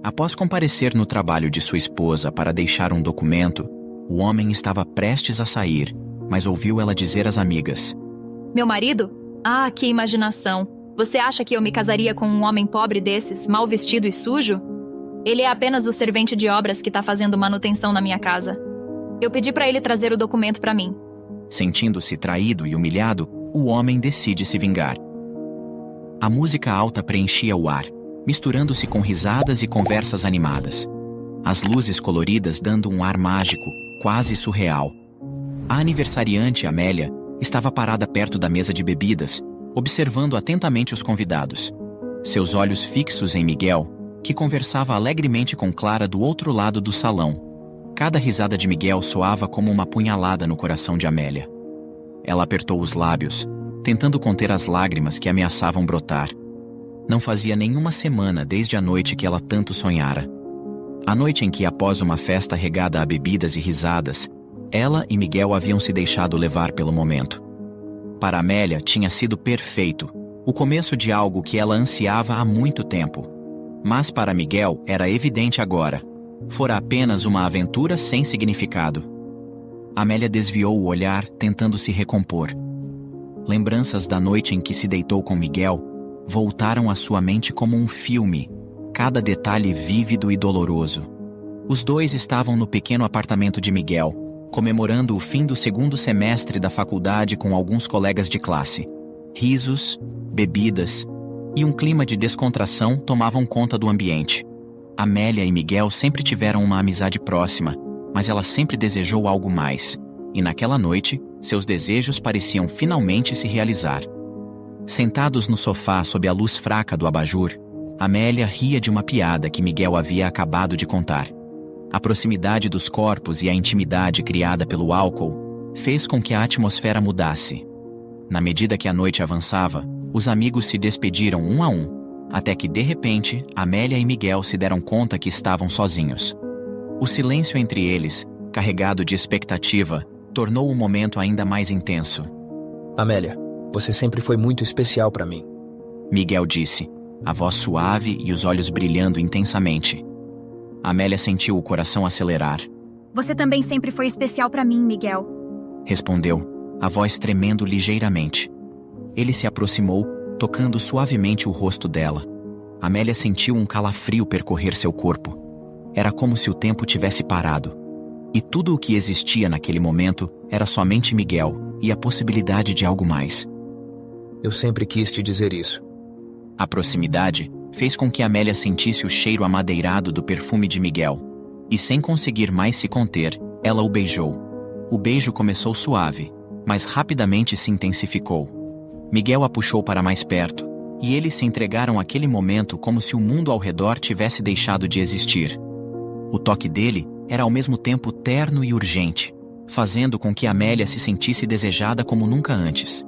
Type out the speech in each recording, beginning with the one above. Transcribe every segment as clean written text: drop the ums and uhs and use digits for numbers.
Após comparecer no trabalho de sua esposa para deixar um documento, o homem estava prestes a sair, mas ouviu ela dizer às amigas: Meu marido? Ah, que imaginação! Você acha que eu me casaria com um homem pobre desses, mal vestido e sujo? Ele é apenas o servente de obras que está fazendo manutenção na minha casa. Eu pedi para ele trazer o documento para mim. Sentindo-se traído e humilhado, o homem decide se vingar. A música alta preenchia o ar, misturando-se com risadas e conversas animadas. As luzes coloridas dando um ar mágico, quase surreal. A aniversariante, Amélia, estava parada perto da mesa de bebidas, observando atentamente os convidados. Seus olhos fixos em Miguel, que conversava alegremente com Clara do outro lado do salão. Cada risada de Miguel soava como uma punhalada no coração de Amélia. Ela apertou os lábios, tentando conter as lágrimas que ameaçavam brotar. Não fazia nenhuma semana desde a noite que ela tanto sonhara. A noite em que, após uma festa regada a bebidas e risadas, ela e Miguel haviam se deixado levar pelo momento. Para Amélia tinha sido perfeito, o começo de algo que ela ansiava há muito tempo. Mas para Miguel era evidente agora. Fora apenas uma aventura sem significado. Amélia desviou o olhar, tentando se recompor. Lembranças da noite em que se deitou com Miguel voltaram à sua mente como um filme, cada detalhe vívido e doloroso. Os dois estavam no pequeno apartamento de Miguel, comemorando o fim do segundo semestre da faculdade com alguns colegas de classe. Risos, bebidas e um clima de descontração tomavam conta do ambiente. Amélia e Miguel sempre tiveram uma amizade próxima, mas ela sempre desejou algo mais. E naquela noite, seus desejos pareciam finalmente se realizar. Sentados no sofá sob a luz fraca do abajur, Amélia ria de uma piada que Miguel havia acabado de contar. A proximidade dos corpos e a intimidade criada pelo álcool fez com que a atmosfera mudasse. Na medida que a noite avançava, os amigos se despediram um a um, até que, de repente, Amélia e Miguel se deram conta que estavam sozinhos. O silêncio entre eles, carregado de expectativa, tornou o momento ainda mais intenso. Amélia, você sempre foi muito especial para mim. Miguel disse, a voz suave e os olhos brilhando intensamente. Amélia sentiu o coração acelerar. Você também sempre foi especial para mim, Miguel. Respondeu, a voz tremendo ligeiramente. Ele se aproximou, tocando suavemente o rosto dela. Amélia sentiu um calafrio percorrer seu corpo. Era como se o tempo tivesse parado. E tudo o que existia naquele momento era somente Miguel e a possibilidade de algo mais. Eu sempre quis te dizer isso. A proximidade fez com que Amélia sentisse o cheiro amadeirado do perfume de Miguel. E sem conseguir mais se conter, ela o beijou. O beijo começou suave, mas rapidamente se intensificou. Miguel a puxou para mais perto, e eles se entregaram àquele momento como se o mundo ao redor tivesse deixado de existir. O toque dele era ao mesmo tempo terno e urgente, fazendo com que Amélia se sentisse desejada como nunca antes.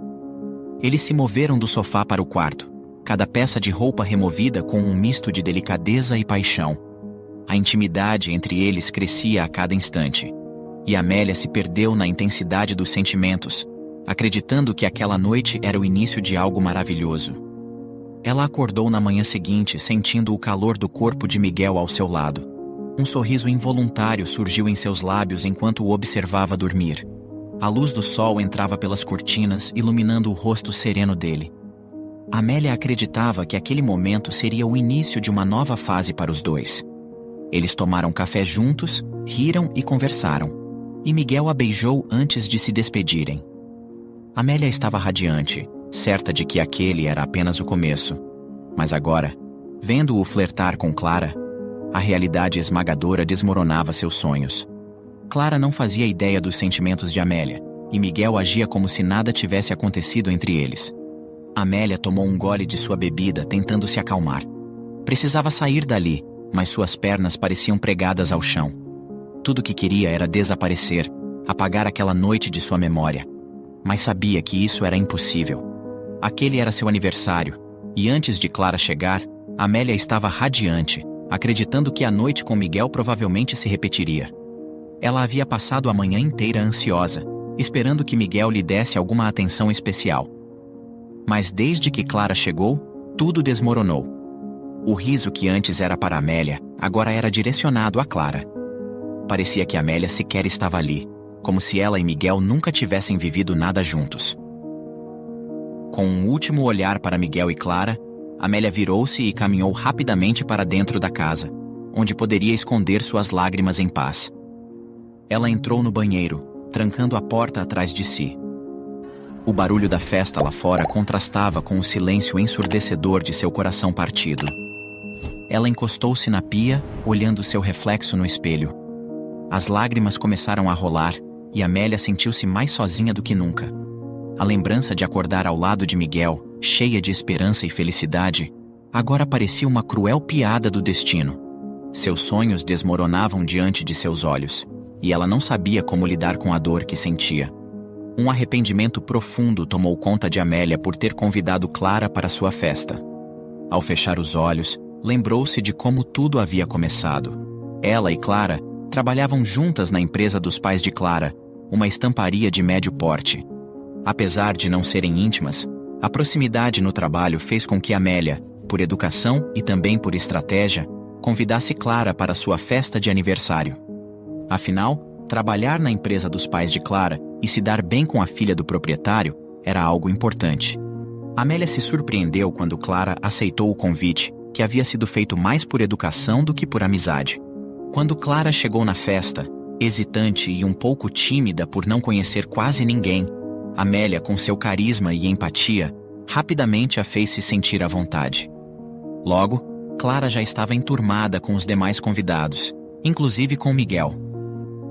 Eles se moveram do sofá para o quarto, cada peça de roupa removida com um misto de delicadeza e paixão. A intimidade entre eles crescia a cada instante, e Amélia se perdeu na intensidade dos sentimentos, acreditando que aquela noite era o início de algo maravilhoso. Ela acordou na manhã seguinte sentindo o calor do corpo de Miguel ao seu lado. Um sorriso involuntário surgiu em seus lábios enquanto o observava dormir. A luz do sol entrava pelas cortinas, iluminando o rosto sereno dele. Amélia acreditava que aquele momento seria o início de uma nova fase para os dois. Eles tomaram café juntos, riram e conversaram. E Miguel a beijou antes de se despedirem. Amélia estava radiante, certa de que aquele era apenas o começo. Mas agora, vendo-o flertar com Clara, a realidade esmagadora desmoronava seus sonhos. Clara não fazia ideia dos sentimentos de Amélia, e Miguel agia como se nada tivesse acontecido entre eles. Amélia tomou um gole de sua bebida, tentando se acalmar. Precisava sair dali, mas suas pernas pareciam pregadas ao chão. Tudo o que queria era desaparecer, apagar aquela noite de sua memória. Mas sabia que isso era impossível. Aquele era seu aniversário, e antes de Clara chegar, Amélia estava radiante, acreditando que a noite com Miguel provavelmente se repetiria. Ela havia passado a manhã inteira ansiosa, esperando que Miguel lhe desse alguma atenção especial. Mas desde que Clara chegou, tudo desmoronou. O riso que antes era para Amélia, agora era direcionado a Clara. Parecia que Amélia sequer estava ali, como se ela e Miguel nunca tivessem vivido nada juntos. Com um último olhar para Miguel e Clara, Amélia virou-se e caminhou rapidamente para dentro da casa, onde poderia esconder suas lágrimas em paz. Ela entrou no banheiro, trancando a porta atrás de si. O barulho da festa lá fora contrastava com o silêncio ensurdecedor de seu coração partido. Ela encostou-se na pia, olhando seu reflexo no espelho. As lágrimas começaram a rolar, e Amélia sentiu-se mais sozinha do que nunca. A lembrança de acordar ao lado de Miguel, cheia de esperança e felicidade, agora parecia uma cruel piada do destino. Seus sonhos desmoronavam diante de seus olhos, e ela não sabia como lidar com a dor que sentia. Um arrependimento profundo tomou conta de Amélia por ter convidado Clara para sua festa. Ao fechar os olhos, lembrou-se de como tudo havia começado. Ela e Clara trabalhavam juntas na empresa dos pais de Clara, uma estamparia de médio porte. Apesar de não serem íntimas, a proximidade no trabalho fez com que Amélia, por educação e também por estratégia, convidasse Clara para sua festa de aniversário. Afinal, trabalhar na empresa dos pais de Clara e se dar bem com a filha do proprietário era algo importante. Amélia se surpreendeu quando Clara aceitou o convite, que havia sido feito mais por educação do que por amizade. Quando Clara chegou na festa, hesitante e um pouco tímida por não conhecer quase ninguém, Amélia, com seu carisma e empatia, rapidamente a fez se sentir à vontade. Logo, Clara já estava enturmada com os demais convidados, inclusive com Miguel.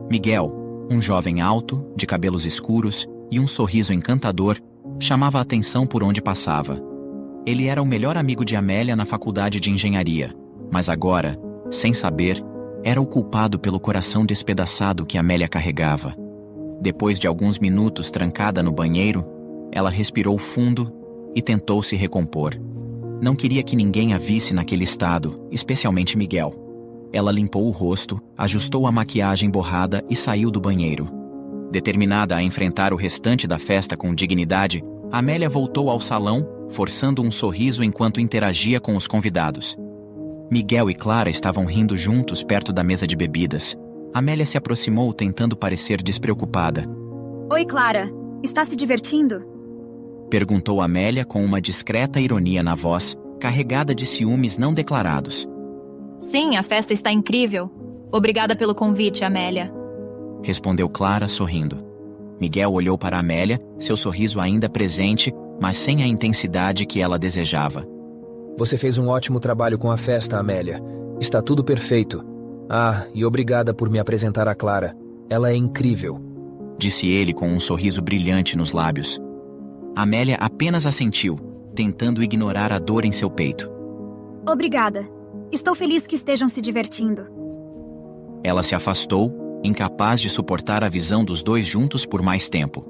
Miguel, um jovem alto, de cabelos escuros e um sorriso encantador, chamava a atenção por onde passava. Ele era o melhor amigo de Amélia na faculdade de engenharia, mas agora, sem saber, era o culpado pelo coração despedaçado que Amélia carregava. Depois de alguns minutos trancada no banheiro, ela respirou fundo e tentou se recompor. Não queria que ninguém a visse naquele estado, especialmente Miguel. Ela limpou o rosto, ajustou a maquiagem borrada e saiu do banheiro. Determinada a enfrentar o restante da festa com dignidade, Amélia voltou ao salão, forçando um sorriso enquanto interagia com os convidados. Miguel e Clara estavam rindo juntos perto da mesa de bebidas. Amélia se aproximou tentando parecer despreocupada. Oi, Clara. Está se divertindo? Perguntou Amélia com uma discreta ironia na voz, carregada de ciúmes não declarados. Sim, a festa está incrível. Obrigada pelo convite, Amélia. Respondeu Clara, sorrindo. Miguel olhou para Amélia, seu sorriso ainda presente, mas sem a intensidade que ela desejava. Você fez um ótimo trabalho com a festa, Amélia. Está tudo perfeito. Ah, e obrigada por me apresentar a Clara. Ela é incrível. Disse ele com um sorriso brilhante nos lábios. Amélia apenas assentiu, tentando ignorar a dor em seu peito. Obrigada. Estou feliz que estejam se divertindo. Ela se afastou, incapaz de suportar a visão dos dois juntos por mais tempo.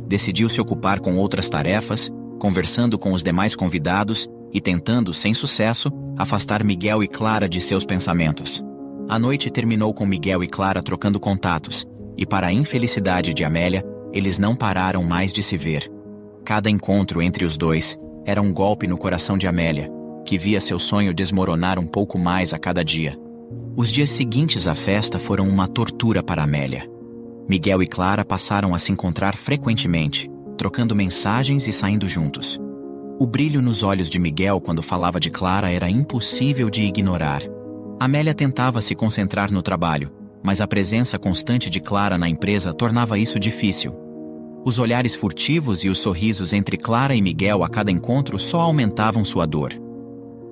Decidiu se ocupar com outras tarefas, conversando com os demais convidados e tentando, sem sucesso, afastar Miguel e Clara de seus pensamentos. A noite terminou com Miguel e Clara trocando contatos, e para a infelicidade de Amélia, eles não pararam mais de se ver. Cada encontro entre os dois era um golpe no coração de Amélia, que via seu sonho desmoronar um pouco mais a cada dia. Os dias seguintes à festa foram uma tortura para Amélia. Miguel e Clara passaram a se encontrar frequentemente, trocando mensagens e saindo juntos. O brilho nos olhos de Miguel quando falava de Clara era impossível de ignorar. Amélia tentava se concentrar no trabalho, mas a presença constante de Clara na empresa tornava isso difícil. Os olhares furtivos e os sorrisos entre Clara e Miguel a cada encontro só aumentavam sua dor.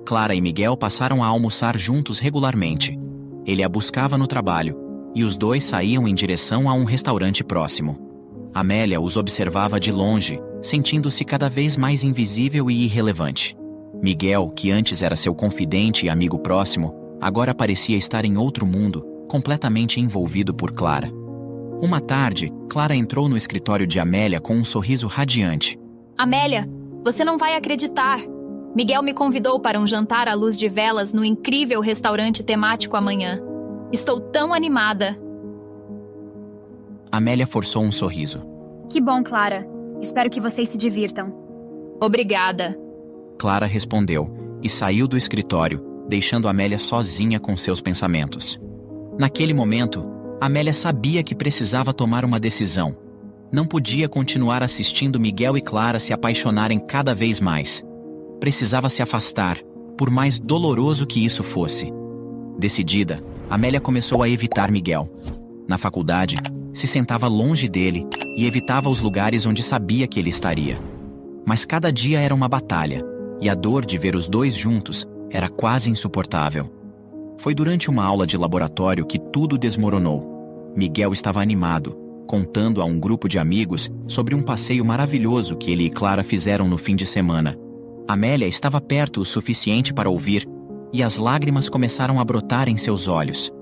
Clara e Miguel passaram a almoçar juntos regularmente. Ele a buscava no trabalho, e os dois saíam em direção a um restaurante próximo. Amélia os observava de longe, sentindo-se cada vez mais invisível e irrelevante. Miguel, que antes era seu confidente e amigo próximo, agora parecia estar em outro mundo, completamente envolvido por Clara. Uma tarde, Clara entrou no escritório de Amélia com um sorriso radiante. Amélia, você não vai acreditar. Miguel me convidou para um jantar à luz de velas no incrível restaurante temático amanhã. Estou tão animada. Amélia forçou um sorriso. Que bom, Clara. Espero que vocês se divirtam. Obrigada. Clara respondeu, e saiu do escritório, deixando Amélia sozinha com seus pensamentos. Naquele momento, Amélia sabia que precisava tomar uma decisão. Não podia continuar assistindo Miguel e Clara se apaixonarem cada vez mais. Precisava se afastar, por mais doloroso que isso fosse. Decidida, Amélia começou a evitar Miguel. Na faculdade, se sentava longe dele e evitava os lugares onde sabia que ele estaria. Mas cada dia era uma batalha, e a dor de ver os dois juntos era quase insuportável. Foi durante uma aula de laboratório que tudo desmoronou. Miguel estava animado, contando a um grupo de amigos sobre um passeio maravilhoso que ele e Clara fizeram no fim de semana. Amélia estava perto o suficiente para ouvir, e as lágrimas começaram a brotar em seus olhos.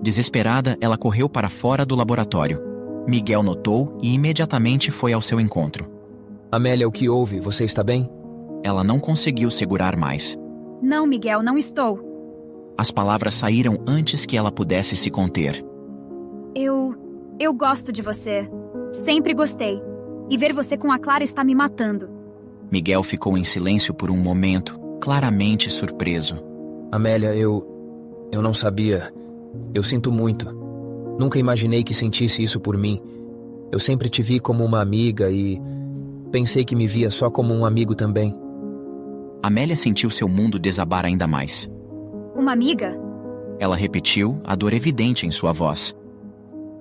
Desesperada, ela correu para fora do laboratório. Miguel notou e imediatamente foi ao seu encontro. Amélia, o que houve? Você está bem? Ela não conseguiu segurar mais. Não, Miguel, não estou. As palavras saíram antes que ela pudesse se conter. Eu gosto de você. Sempre gostei. E ver você com a Clara está me matando. Miguel ficou em silêncio por um momento, claramente surpreso. Amélia, eu não sabia. Eu sinto muito. Nunca imaginei que sentisse isso por mim. Eu sempre te vi como uma amiga e pensei que me via só como um amigo também. Amélia sentiu seu mundo desabar ainda mais. Uma amiga? Ela repetiu, a dor evidente em sua voz.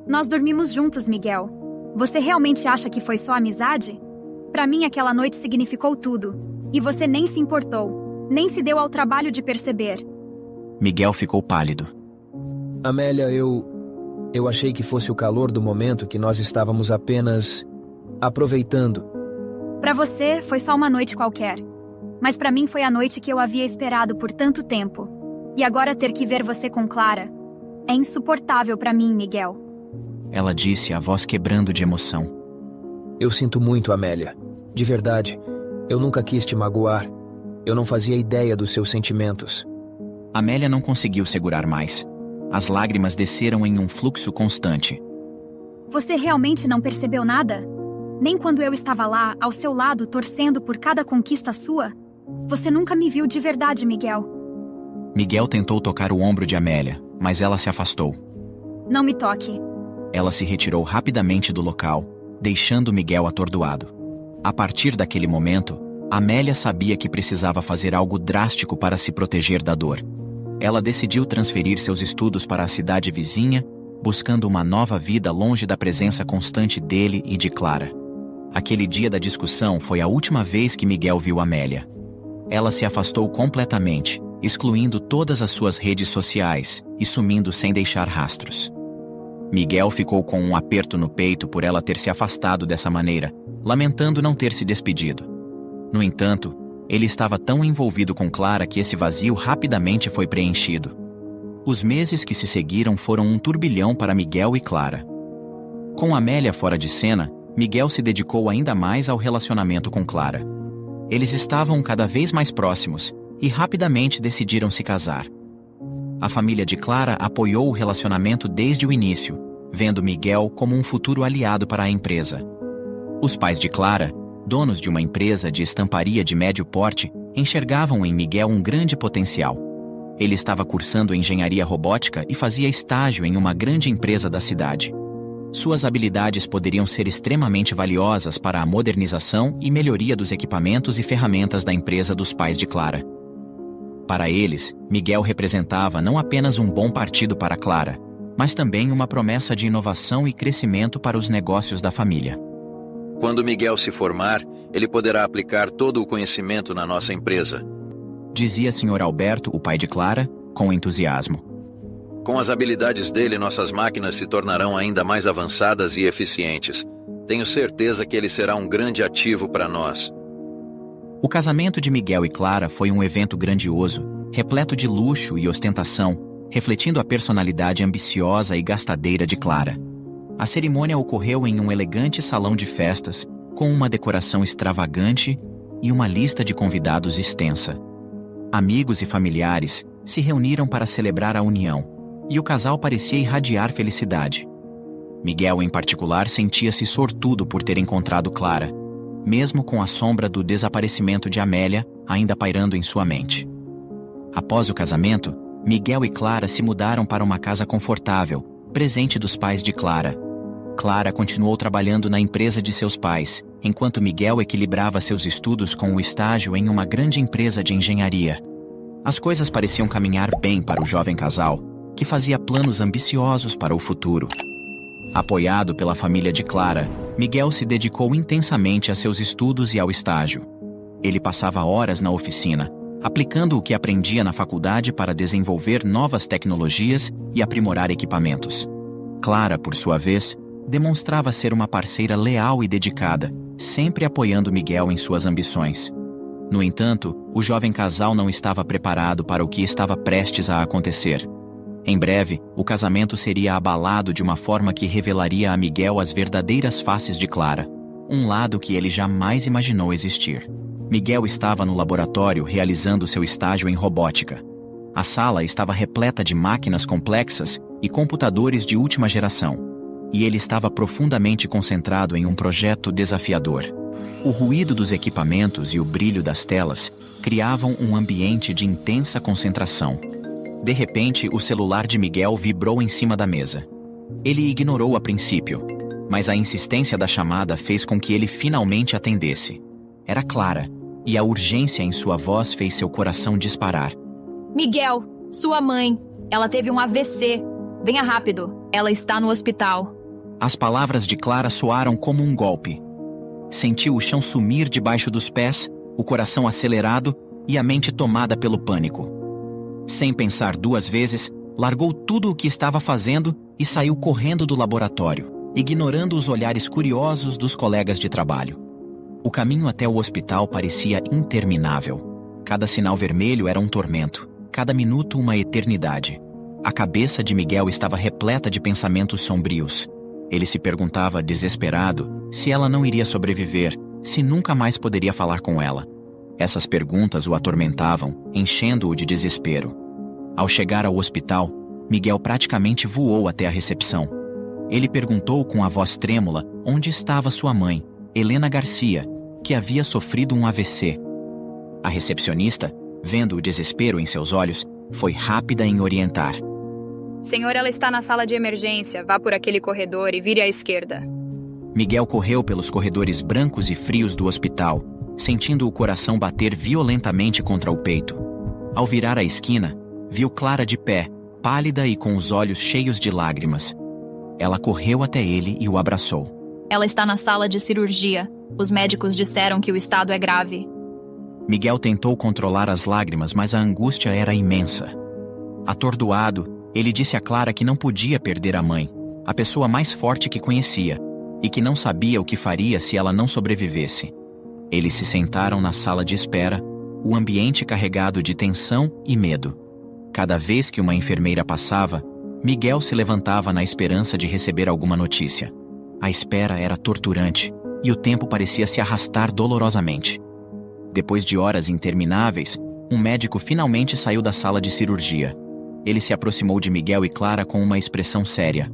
Nós dormimos juntos, Miguel. Você realmente acha que foi só amizade? Pra mim, aquela noite significou tudo. E você nem se importou. Nem se deu ao trabalho de perceber. Miguel ficou pálido. Amélia, eu achei que fosse o calor do momento que nós estávamos apenas aproveitando. Pra você, foi só uma noite qualquer. Mas pra mim foi a noite que eu havia esperado por tanto tempo. E agora ter que ver você com Clara é insuportável pra mim, Miguel. Ela disse, a voz quebrando de emoção. Eu sinto muito, Amélia. De verdade, eu nunca quis te magoar. Eu não fazia ideia dos seus sentimentos. Amélia não conseguiu segurar mais. As lágrimas desceram em um fluxo constante. Você realmente não percebeu nada? Nem quando eu estava lá, ao seu lado, torcendo por cada conquista sua? Você nunca me viu de verdade, Miguel. Miguel tentou tocar o ombro de Amélia, mas ela se afastou. Não me toque. Ela se retirou rapidamente do local, deixando Miguel atordoado. A partir daquele momento, Amélia sabia que precisava fazer algo drástico para se proteger da dor. Ela decidiu transferir seus estudos para a cidade vizinha, buscando uma nova vida longe da presença constante dele e de Clara. Aquele dia da discussão foi a última vez que Miguel viu Amélia. Ela se afastou completamente, excluindo todas as suas redes sociais e sumindo sem deixar rastros. Miguel ficou com um aperto no peito por ela ter se afastado dessa maneira, lamentando não ter se despedido. No entanto, ele estava tão envolvido com Clara que esse vazio rapidamente foi preenchido. Os meses que se seguiram foram um turbilhão para Miguel e Clara. Com Amélia fora de cena, Miguel se dedicou ainda mais ao relacionamento com Clara. Eles estavam cada vez mais próximos e rapidamente decidiram se casar. A família de Clara apoiou o relacionamento desde o início, vendo Miguel como um futuro aliado para a empresa. Os pais de Clara, donos de uma empresa de estamparia de médio porte, enxergavam em Miguel um grande potencial. Ele estava cursando engenharia robótica e fazia estágio em uma grande empresa da cidade. Suas habilidades poderiam ser extremamente valiosas para a modernização e melhoria dos equipamentos e ferramentas da empresa dos pais de Clara. Para eles, Miguel representava não apenas um bom partido para Clara, mas também uma promessa de inovação e crescimento para os negócios da família. Quando Miguel se formar, ele poderá aplicar todo o conhecimento na nossa empresa, dizia Sr. Alberto, o pai de Clara, com entusiasmo. Com as habilidades dele, nossas máquinas se tornarão ainda mais avançadas e eficientes. Tenho certeza que ele será um grande ativo para nós. O casamento de Miguel e Clara foi um evento grandioso, repleto de luxo e ostentação, refletindo a personalidade ambiciosa e gastadeira de Clara. A cerimônia ocorreu em um elegante salão de festas, com uma decoração extravagante e uma lista de convidados extensa. Amigos e familiares se reuniram para celebrar a união, e o casal parecia irradiar felicidade. Miguel, em particular, sentia-se sortudo por ter encontrado Clara, mesmo com a sombra do desaparecimento de Amélia ainda pairando em sua mente. Após o casamento, Miguel e Clara se mudaram para uma casa confortável, presente dos pais de Clara. Clara continuou trabalhando na empresa de seus pais, enquanto Miguel equilibrava seus estudos com o estágio em uma grande empresa de engenharia. As coisas pareciam caminhar bem para o jovem casal, que fazia planos ambiciosos para o futuro. Apoiado pela família de Clara, Miguel se dedicou intensamente a seus estudos e ao estágio. Ele passava horas na oficina, aplicando o que aprendia na faculdade para desenvolver novas tecnologias e aprimorar equipamentos. Clara, por sua vez, demonstrava ser uma parceira leal e dedicada, sempre apoiando Miguel em suas ambições. No entanto, o jovem casal não estava preparado para o que estava prestes a acontecer. Em breve, o casamento seria abalado de uma forma que revelaria a Miguel as verdadeiras faces de Clara, um lado que ele jamais imaginou existir. Miguel estava no laboratório realizando seu estágio em robótica. A sala estava repleta de máquinas complexas e computadores de última geração, e ele estava profundamente concentrado em um projeto desafiador. O ruído dos equipamentos e o brilho das telas criavam um ambiente de intensa concentração. De repente, o celular de Miguel vibrou em cima da mesa. Ele ignorou a princípio, mas a insistência da chamada fez com que ele finalmente atendesse. Era Clara, e a urgência em sua voz fez seu coração disparar. Miguel, sua mãe. Ela teve um AVC. Venha rápido. Ela está no hospital. As palavras de Clara soaram como um golpe. Sentiu o chão sumir debaixo dos pés, o coração acelerado e a mente tomada pelo pânico. Sem pensar duas vezes, largou tudo o que estava fazendo e saiu correndo do laboratório, ignorando os olhares curiosos dos colegas de trabalho. O caminho até o hospital parecia interminável. Cada sinal vermelho era um tormento, cada minuto uma eternidade. A cabeça de Miguel estava repleta de pensamentos sombrios. Ele se perguntava, desesperado, se ela não iria sobreviver, se nunca mais poderia falar com ela. Essas perguntas o atormentavam, enchendo-o de desespero. Ao chegar ao hospital, Miguel praticamente voou até a recepção. Ele perguntou com a voz trêmula onde estava sua mãe, Helena Garcia, que havia sofrido um AVC. A recepcionista, vendo o desespero em seus olhos, foi rápida em orientar. Senhor, ela está na sala de emergência. Vá por aquele corredor e vire à esquerda. Miguel correu pelos corredores brancos e frios do hospital, sentindo o coração bater violentamente contra o peito. Ao virar a esquina, viu Clara de pé, pálida e com os olhos cheios de lágrimas. Ela correu até ele e o abraçou. Ela está na sala de cirurgia. Os médicos disseram que o estado é grave. Miguel tentou controlar as lágrimas, mas a angústia era imensa. Atordoado, ele disse a Clara que não podia perder a mãe, a pessoa mais forte que conhecia, e que não sabia o que faria se ela não sobrevivesse. Eles se sentaram na sala de espera, o ambiente carregado de tensão e medo. Cada vez que uma enfermeira passava, Miguel se levantava na esperança de receber alguma notícia. A espera era torturante, e o tempo parecia se arrastar dolorosamente. Depois de horas intermináveis, um médico finalmente saiu da sala de cirurgia. Ele se aproximou de Miguel e Clara com uma expressão séria.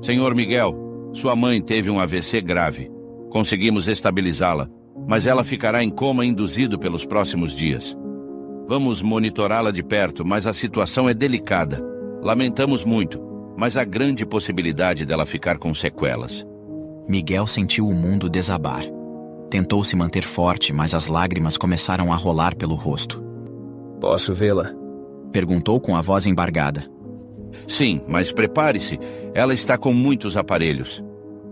Senhor Miguel, sua mãe teve um AVC grave. Conseguimos estabilizá-la, mas ela ficará em coma induzido pelos próximos dias. Vamos monitorá-la de perto, mas a situação é delicada. Lamentamos muito, mas há grande possibilidade dela ficar com sequelas. Miguel sentiu o mundo desabar. Tentou se manter forte, mas as lágrimas começaram a rolar pelo rosto. Posso vê-la? Perguntou com a voz embargada. Sim, mas prepare-se, ela está com muitos aparelhos.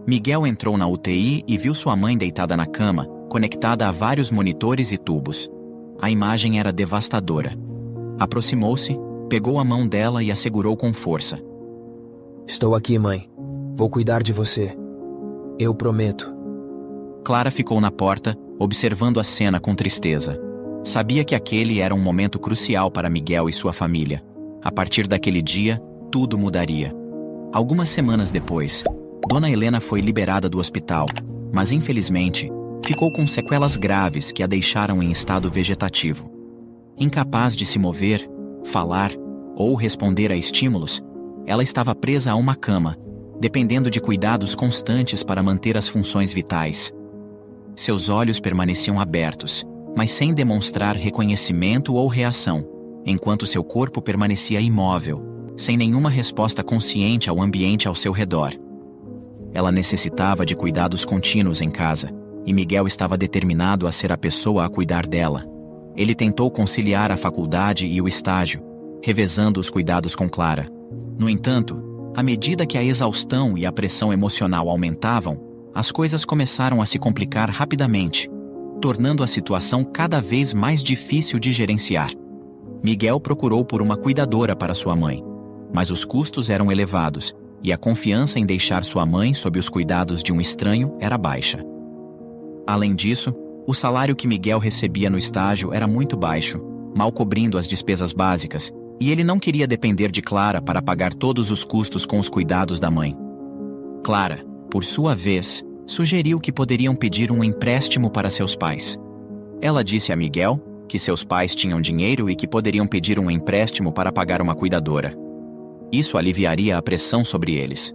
Miguel entrou na UTI e viu sua mãe deitada na cama, conectada a vários monitores e tubos. A imagem era devastadora. Aproximou-se, pegou a mão dela e a segurou com força. Estou aqui, mãe. Vou cuidar de você. Eu prometo. Clara ficou na porta, observando a cena com tristeza. Sabia que aquele era um momento crucial para Miguel e sua família. A partir daquele dia, tudo mudaria. Algumas semanas depois, Dona Helena foi liberada do hospital, mas infelizmente, ficou com sequelas graves que a deixaram em estado vegetativo. Incapaz de se mover, falar ou responder a estímulos, ela estava presa a uma cama, dependendo de cuidados constantes para manter as funções vitais. Seus olhos permaneciam abertos, mas sem demonstrar reconhecimento ou reação. enquanto seu corpo permanecia imóvel, sem nenhuma resposta consciente ao ambiente ao seu redor. Ela necessitava de cuidados contínuos em casa, e Miguel estava determinado a ser a pessoa a cuidar dela. Ele tentou conciliar a faculdade e o estágio, revezando os cuidados com Clara. No entanto, à medida que a exaustão e a pressão emocional aumentavam, as coisas começaram a se complicar rapidamente, tornando a situação cada vez mais difícil de gerenciar. Miguel procurou por uma cuidadora para sua mãe, mas os custos eram elevados e a confiança em deixar sua mãe sob os cuidados de um estranho era baixa. Além disso, o salário que Miguel recebia no estágio era muito baixo, mal cobrindo as despesas básicas, e ele não queria depender de Clara para pagar todos os custos com os cuidados da mãe. Clara, por sua vez, sugeriu que poderiam pedir um empréstimo para seus pais. Ela disse a Miguel que seus pais tinham dinheiro e que poderiam pedir um empréstimo para pagar uma cuidadora. Isso aliviaria a pressão sobre eles.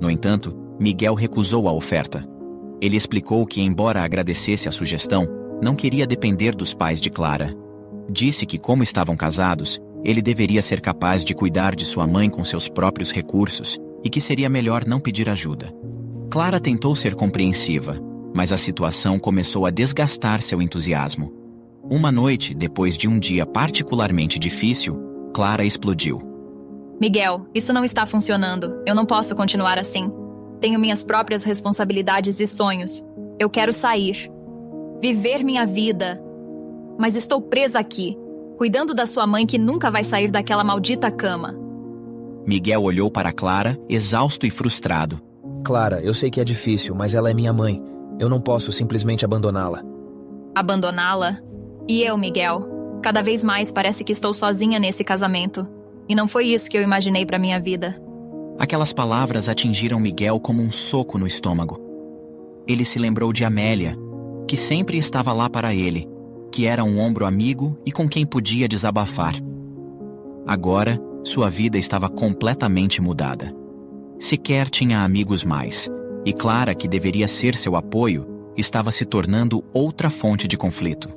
No entanto, Miguel recusou a oferta. Ele explicou que, embora agradecesse a sugestão, não queria depender dos pais de Clara. Disse que, como estavam casados, ele deveria ser capaz de cuidar de sua mãe com seus próprios recursos e que seria melhor não pedir ajuda. Clara tentou ser compreensiva, mas a situação começou a desgastar seu entusiasmo. Uma noite, depois de um dia particularmente difícil, Clara explodiu. Miguel, isso não está funcionando. Eu não posso continuar assim. Tenho minhas próprias responsabilidades e sonhos. Eu quero sair. Viver minha vida. Mas estou presa aqui, cuidando da sua mãe que nunca vai sair daquela maldita cama. Miguel olhou para Clara, exausto e frustrado. Clara, eu sei que é difícil, mas ela é minha mãe. Eu não posso simplesmente abandoná-la. Abandoná-la? E eu, Miguel? Cada vez mais parece que estou sozinha nesse casamento. E não foi isso que eu imaginei para minha vida. Aquelas palavras atingiram Miguel como um soco no estômago. Ele se lembrou de Amélia, que sempre estava lá para ele, que era um ombro amigo e com quem podia desabafar. Agora, sua vida estava completamente mudada. Sequer tinha amigos mais, e Clara, que deveria ser seu apoio, estava se tornando outra fonte de conflito.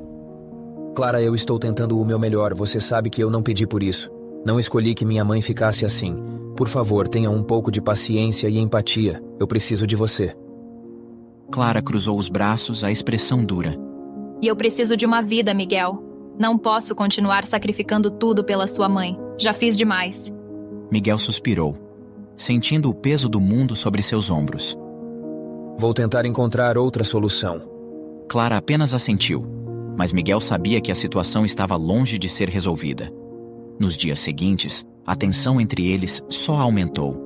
Clara, eu estou tentando o meu melhor, você sabe que eu não pedi por isso. Não escolhi que minha mãe ficasse assim. Por favor, tenha um pouco de paciência e empatia. Eu preciso de você. Clara cruzou os braços, a expressão dura. E eu preciso de uma vida, Miguel. Não posso continuar sacrificando tudo pela sua mãe. Já fiz demais. Miguel suspirou, sentindo o peso do mundo sobre seus ombros. Vou tentar encontrar outra solução. Clara apenas assentiu, mas Miguel sabia que a situação estava longe de ser resolvida. Nos dias seguintes, a tensão entre eles só aumentou.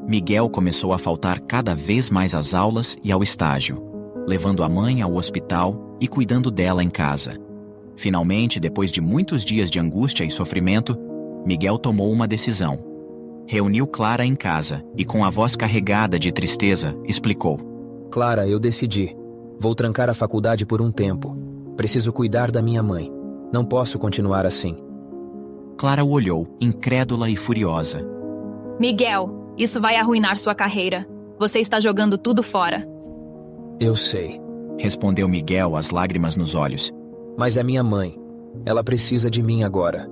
Miguel começou a faltar cada vez mais às aulas e ao estágio, levando a mãe ao hospital e cuidando dela em casa. Finalmente, depois de muitos dias de angústia e sofrimento, Miguel tomou uma decisão. Reuniu Clara em casa e, com a voz carregada de tristeza, explicou. Clara, eu decidi. Vou trancar a faculdade por um tempo. Preciso cuidar da minha mãe. Não posso continuar assim. Clara o olhou, incrédula e furiosa. Miguel, isso vai arruinar sua carreira. Você está jogando tudo fora. Eu sei, respondeu Miguel, as lágrimas nos olhos. Mas é minha mãe. Ela precisa de mim agora.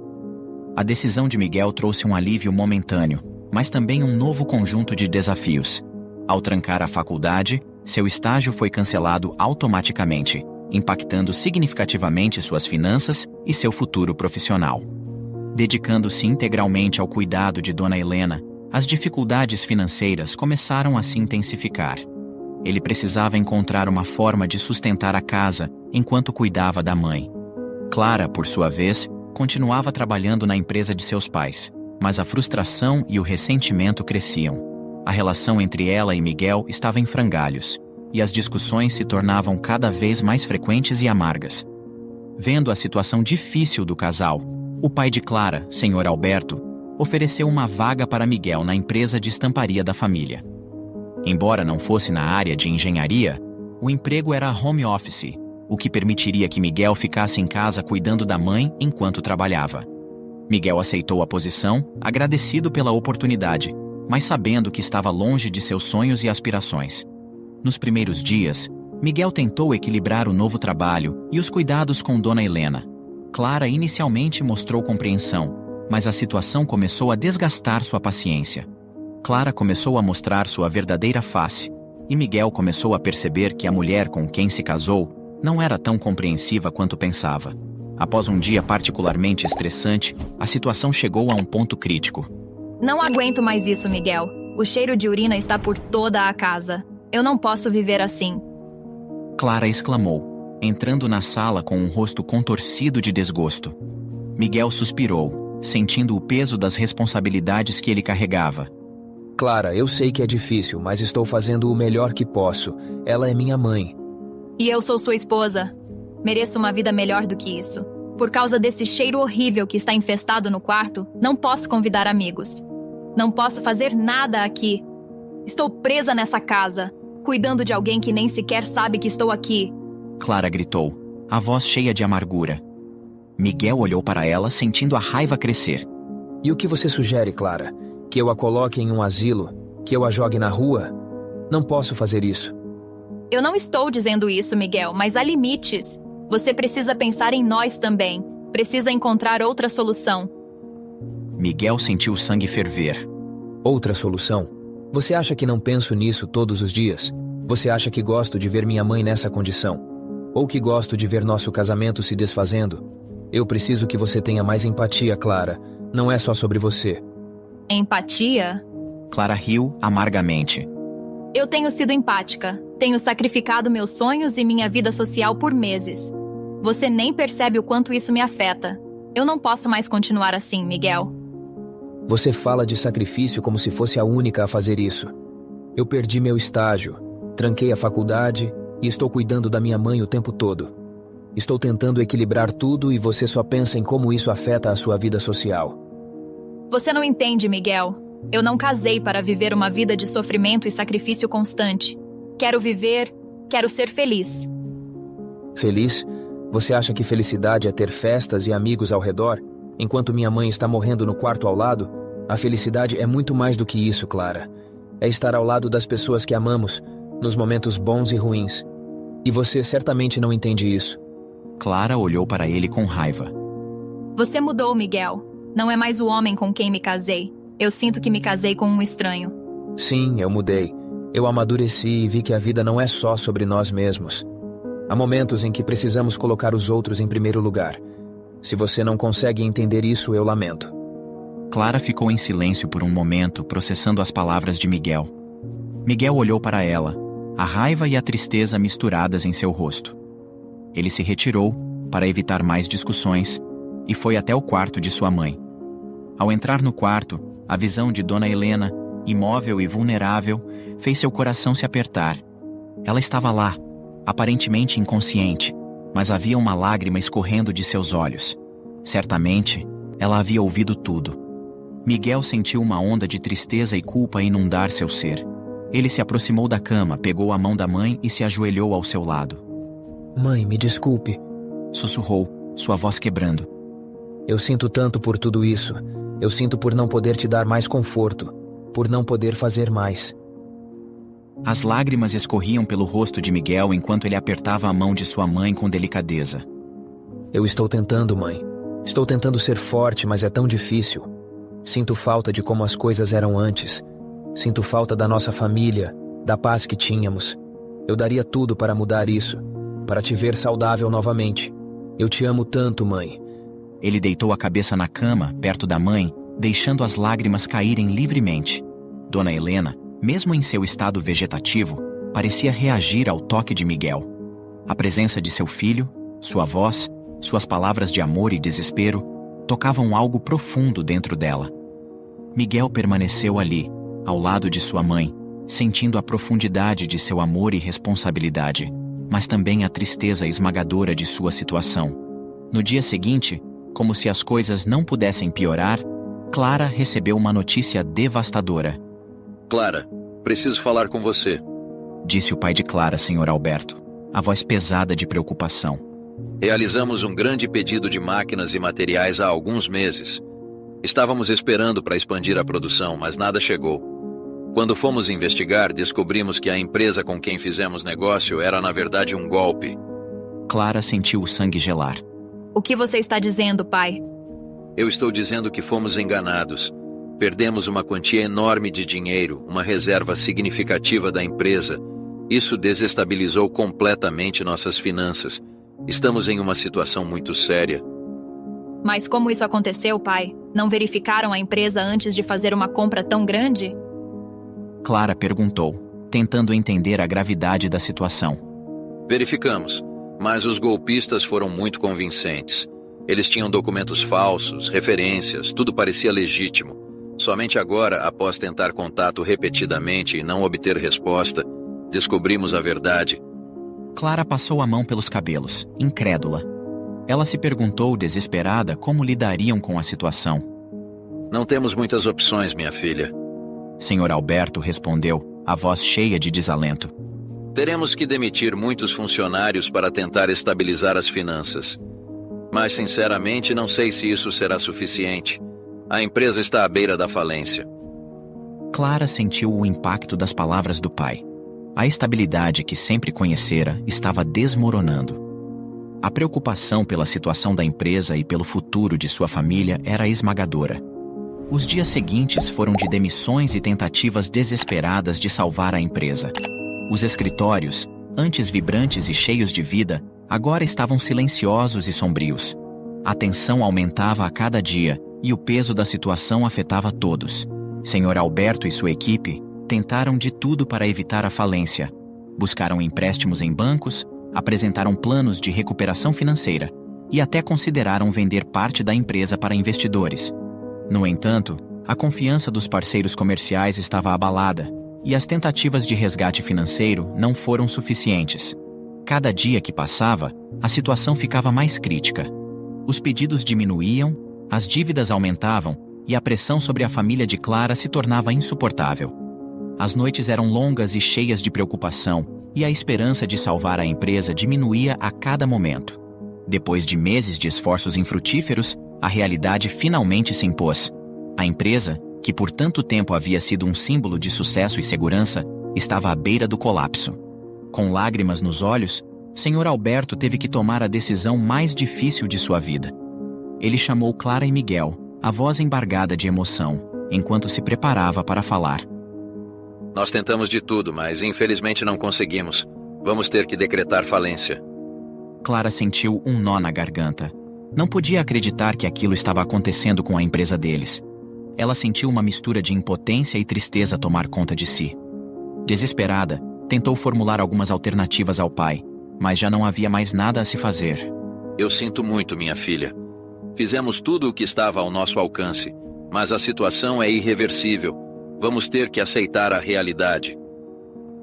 A decisão de Miguel trouxe um alívio momentâneo, mas também um novo conjunto de desafios. Ao trancar a faculdade, seu estágio foi cancelado automaticamente, impactando significativamente suas finanças e seu futuro profissional. Dedicando-se integralmente ao cuidado de Dona Helena, as dificuldades financeiras começaram a se intensificar. Ele precisava encontrar uma forma de sustentar a casa enquanto cuidava da mãe. Clara, por sua vez, continuava trabalhando na empresa de seus pais, mas a frustração e o ressentimento cresciam. A relação entre ela e Miguel estava em frangalhos, e as discussões se tornavam cada vez mais frequentes e amargas. Vendo a situação difícil do casal, o pai de Clara, Sr. Alberto, ofereceu uma vaga para Miguel na empresa de estamparia da família. Embora não fosse na área de engenharia, o emprego era home office, o que permitiria que Miguel ficasse em casa cuidando da mãe enquanto trabalhava. Miguel aceitou a posição, agradecido pela oportunidade, mas sabendo que estava longe de seus sonhos e aspirações. Nos primeiros dias, Miguel tentou equilibrar o novo trabalho e os cuidados com Dona Helena. Clara inicialmente mostrou compreensão, mas a situação começou a desgastar sua paciência. Clara começou a mostrar sua verdadeira face, e Miguel começou a perceber que a mulher com quem se casou não era tão compreensiva quanto pensava. Após um dia particularmente estressante, a situação chegou a um ponto crítico. Não aguento mais isso, Miguel. O cheiro de urina está por toda a casa. Eu não posso viver assim. Clara exclamou, entrando na sala com um rosto contorcido de desgosto. Miguel suspirou, sentindo o peso das responsabilidades que ele carregava. Clara, eu sei que é difícil, mas estou fazendo o melhor que posso. Ela é minha mãe. E eu sou sua esposa. Mereço uma vida melhor do que isso. Por causa desse cheiro horrível que está infestado no quarto, não posso convidar amigos. Não posso fazer nada aqui. Estou presa nessa casa, cuidando de alguém que nem sequer sabe que estou aqui. Clara gritou, a voz cheia de amargura. Miguel olhou para ela, sentindo a raiva crescer. E o que você sugere, Clara? Que eu a coloque em um asilo? Que eu a jogue na rua? Não posso fazer isso. Eu não estou dizendo isso, Miguel, mas há limites. Você precisa pensar em nós também. Precisa encontrar outra solução. Miguel sentiu o sangue ferver. Outra solução? Você acha que não penso nisso todos os dias? Você acha que gosto de ver minha mãe nessa condição? Ou que gosto de ver nosso casamento se desfazendo? Eu preciso que você tenha mais empatia, Clara. Não é só sobre você. Empatia? Clara riu amargamente. Eu tenho sido empática. Tenho sacrificado meus sonhos e minha vida social por meses. Você nem percebe o quanto isso me afeta. Eu não posso mais continuar assim, Miguel. Você fala de sacrifício como se fosse a única a fazer isso. Eu perdi meu estágio, tranquei a faculdade e estou cuidando da minha mãe o tempo todo. Estou tentando equilibrar tudo e você só pensa em como isso afeta a sua vida social. Você não entende, Miguel. Eu não casei para viver uma vida de sofrimento e sacrifício constante. Quero viver, quero ser feliz. Feliz? Você acha que felicidade é ter festas e amigos ao redor, enquanto minha mãe está morrendo no quarto ao lado? A felicidade é muito mais do que isso, Clara. É estar ao lado das pessoas que amamos, nos momentos bons e ruins. E você certamente não entende isso. Clara olhou para ele com raiva. Você mudou, Miguel. Não é mais o homem com quem me casei. Eu sinto que me casei com um estranho. Sim, eu mudei. Eu amadureci e vi que a vida não é só sobre nós mesmos. Há momentos em que precisamos colocar os outros em primeiro lugar. Se você não consegue entender isso, eu lamento. Clara ficou em silêncio por um momento, processando as palavras de Miguel. Miguel olhou para ela, a raiva e a tristeza misturadas em seu rosto. Ele se retirou, para evitar mais discussões, e foi até o quarto de sua mãe. Ao entrar no quarto, a visão de Dona Helena, imóvel e vulnerável, fez seu coração se apertar. Ela estava lá, aparentemente inconsciente, mas havia uma lágrima escorrendo de seus olhos. Certamente, ela havia ouvido tudo. Miguel sentiu uma onda de tristeza e culpa inundar seu ser. Ele se aproximou da cama, pegou a mão da mãe e se ajoelhou ao seu lado. Mãe, me desculpe, sussurrou, sua voz quebrando. Eu sinto tanto por tudo isso. Eu sinto por não poder te dar mais conforto, por não poder fazer mais. As lágrimas escorriam pelo rosto de Miguel enquanto ele apertava a mão de sua mãe com delicadeza. Eu estou tentando, mãe. Estou tentando ser forte, mas é tão difícil. Sinto falta de como as coisas eram antes. Sinto falta da nossa família, da paz que tínhamos. Eu daria tudo para mudar isso, para te ver saudável novamente. Eu te amo tanto, mãe. Ele deitou a cabeça na cama, perto da mãe, deixando as lágrimas caírem livremente. Dona Helena, mesmo em seu estado vegetativo, parecia reagir ao toque de Miguel. A presença de seu filho, sua voz, suas palavras de amor e desespero, tocavam algo profundo dentro dela. Miguel permaneceu ali, ao lado de sua mãe, sentindo a profundidade de seu amor e responsabilidade, mas também a tristeza esmagadora de sua situação. No dia seguinte, como se as coisas não pudessem piorar, Clara recebeu uma notícia devastadora. Clara, preciso falar com você, disse o pai de Clara, Sr. Alberto, a voz pesada de preocupação. Realizamos um grande pedido de máquinas e materiais há alguns meses. Estávamos esperando para expandir a produção, mas nada chegou. Quando fomos investigar, descobrimos que a empresa com quem fizemos negócio era, na verdade, um golpe. Clara sentiu o sangue gelar. O que você está dizendo, pai? Eu estou dizendo que fomos enganados. Perdemos uma quantia enorme de dinheiro, uma reserva significativa da empresa. Isso desestabilizou completamente nossas finanças. Estamos em uma situação muito séria. Mas como isso aconteceu, pai? Não verificaram a empresa antes de fazer uma compra tão grande? Clara perguntou, tentando entender a gravidade da situação. Verificamos, mas os golpistas foram muito convincentes. Eles tinham documentos falsos, referências, tudo parecia legítimo. Somente agora, após tentar contato repetidamente e não obter resposta, descobrimos a verdade. Clara passou a mão pelos cabelos, incrédula. Ela se perguntou, desesperada, como lidariam com a situação. Não temos muitas opções, minha filha. Senhor Alberto respondeu, a voz cheia de desalento. Teremos que demitir muitos funcionários para tentar estabilizar as finanças. Mas, sinceramente, não sei se isso será suficiente. A empresa está à beira da falência. Clara sentiu o impacto das palavras do pai. A estabilidade que sempre conhecera estava desmoronando. A preocupação pela situação da empresa e pelo futuro de sua família era esmagadora. Os dias seguintes foram de demissões e tentativas desesperadas de salvar a empresa. Os escritórios, antes vibrantes e cheios de vida, agora estavam silenciosos e sombrios. A tensão aumentava a cada dia e o peso da situação afetava todos. Senhor Alberto e sua equipe tentaram de tudo para evitar a falência. Buscaram empréstimos em bancos, apresentaram planos de recuperação financeira e até consideraram vender parte da empresa para investidores. No entanto, a confiança dos parceiros comerciais estava abalada e as tentativas de resgate financeiro não foram suficientes. Cada dia que passava, a situação ficava mais crítica. Os pedidos diminuíam, as dívidas aumentavam e a pressão sobre a família de Clara se tornava insuportável. As noites eram longas e cheias de preocupação, e a esperança de salvar a empresa diminuía a cada momento. Depois de meses de esforços infrutíferos, a realidade finalmente se impôs. A empresa, que por tanto tempo havia sido um símbolo de sucesso e segurança, estava à beira do colapso. Com lágrimas nos olhos, Senhor Alberto teve que tomar a decisão mais difícil de sua vida. Ele chamou Clara e Miguel, a voz embargada de emoção, enquanto se preparava para falar. Nós tentamos de tudo, mas infelizmente não conseguimos. Vamos ter que decretar falência. Clara sentiu um nó na garganta. Não podia acreditar que aquilo estava acontecendo com a empresa deles. Ela sentiu uma mistura de impotência e tristeza tomar conta de si. Desesperada, tentou formular algumas alternativas ao pai, mas já não havia mais nada a se fazer. Eu sinto muito, minha filha. Fizemos tudo o que estava ao nosso alcance, mas a situação é irreversível. Vamos ter que aceitar a realidade.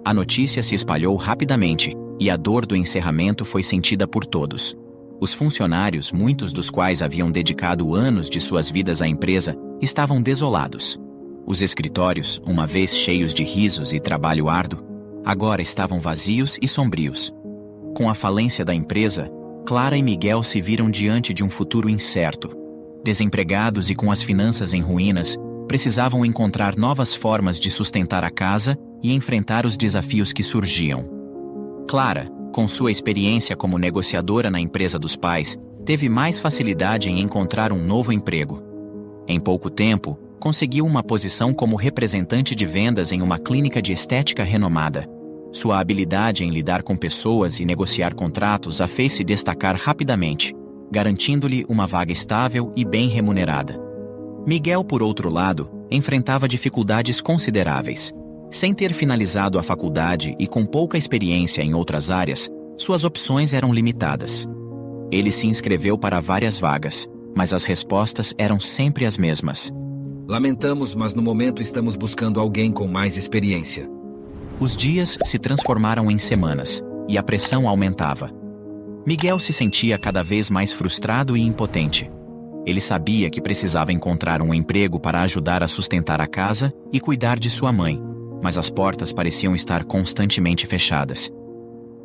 A notícia se espalhou rapidamente, e a dor do encerramento foi sentida por todos. Os funcionários, muitos dos quais haviam dedicado anos de suas vidas à empresa, estavam desolados. Os escritórios, uma vez cheios de risos e trabalho árduo, agora estavam vazios e sombrios. Com a falência da empresa, Clara e Miguel se viram diante de um futuro incerto. Desempregados e com as finanças em ruínas, precisavam encontrar novas formas de sustentar a casa e enfrentar os desafios que surgiam. Clara, com sua experiência como negociadora na empresa dos pais, teve mais facilidade em encontrar um novo emprego. Em pouco tempo, conseguiu uma posição como representante de vendas em uma clínica de estética renomada. Sua habilidade em lidar com pessoas e negociar contratos a fez se destacar rapidamente, garantindo-lhe uma vaga estável e bem remunerada. Miguel, por outro lado, enfrentava dificuldades consideráveis. Sem ter finalizado a faculdade e com pouca experiência em outras áreas, suas opções eram limitadas. Ele se inscreveu para várias vagas, mas as respostas eram sempre as mesmas. Lamentamos, mas no momento estamos buscando alguém com mais experiência. Os dias se transformaram em semanas, e a pressão aumentava. Miguel se sentia cada vez mais frustrado e impotente. Ele sabia que precisava encontrar um emprego para ajudar a sustentar a casa e cuidar de sua mãe, mas as portas pareciam estar constantemente fechadas.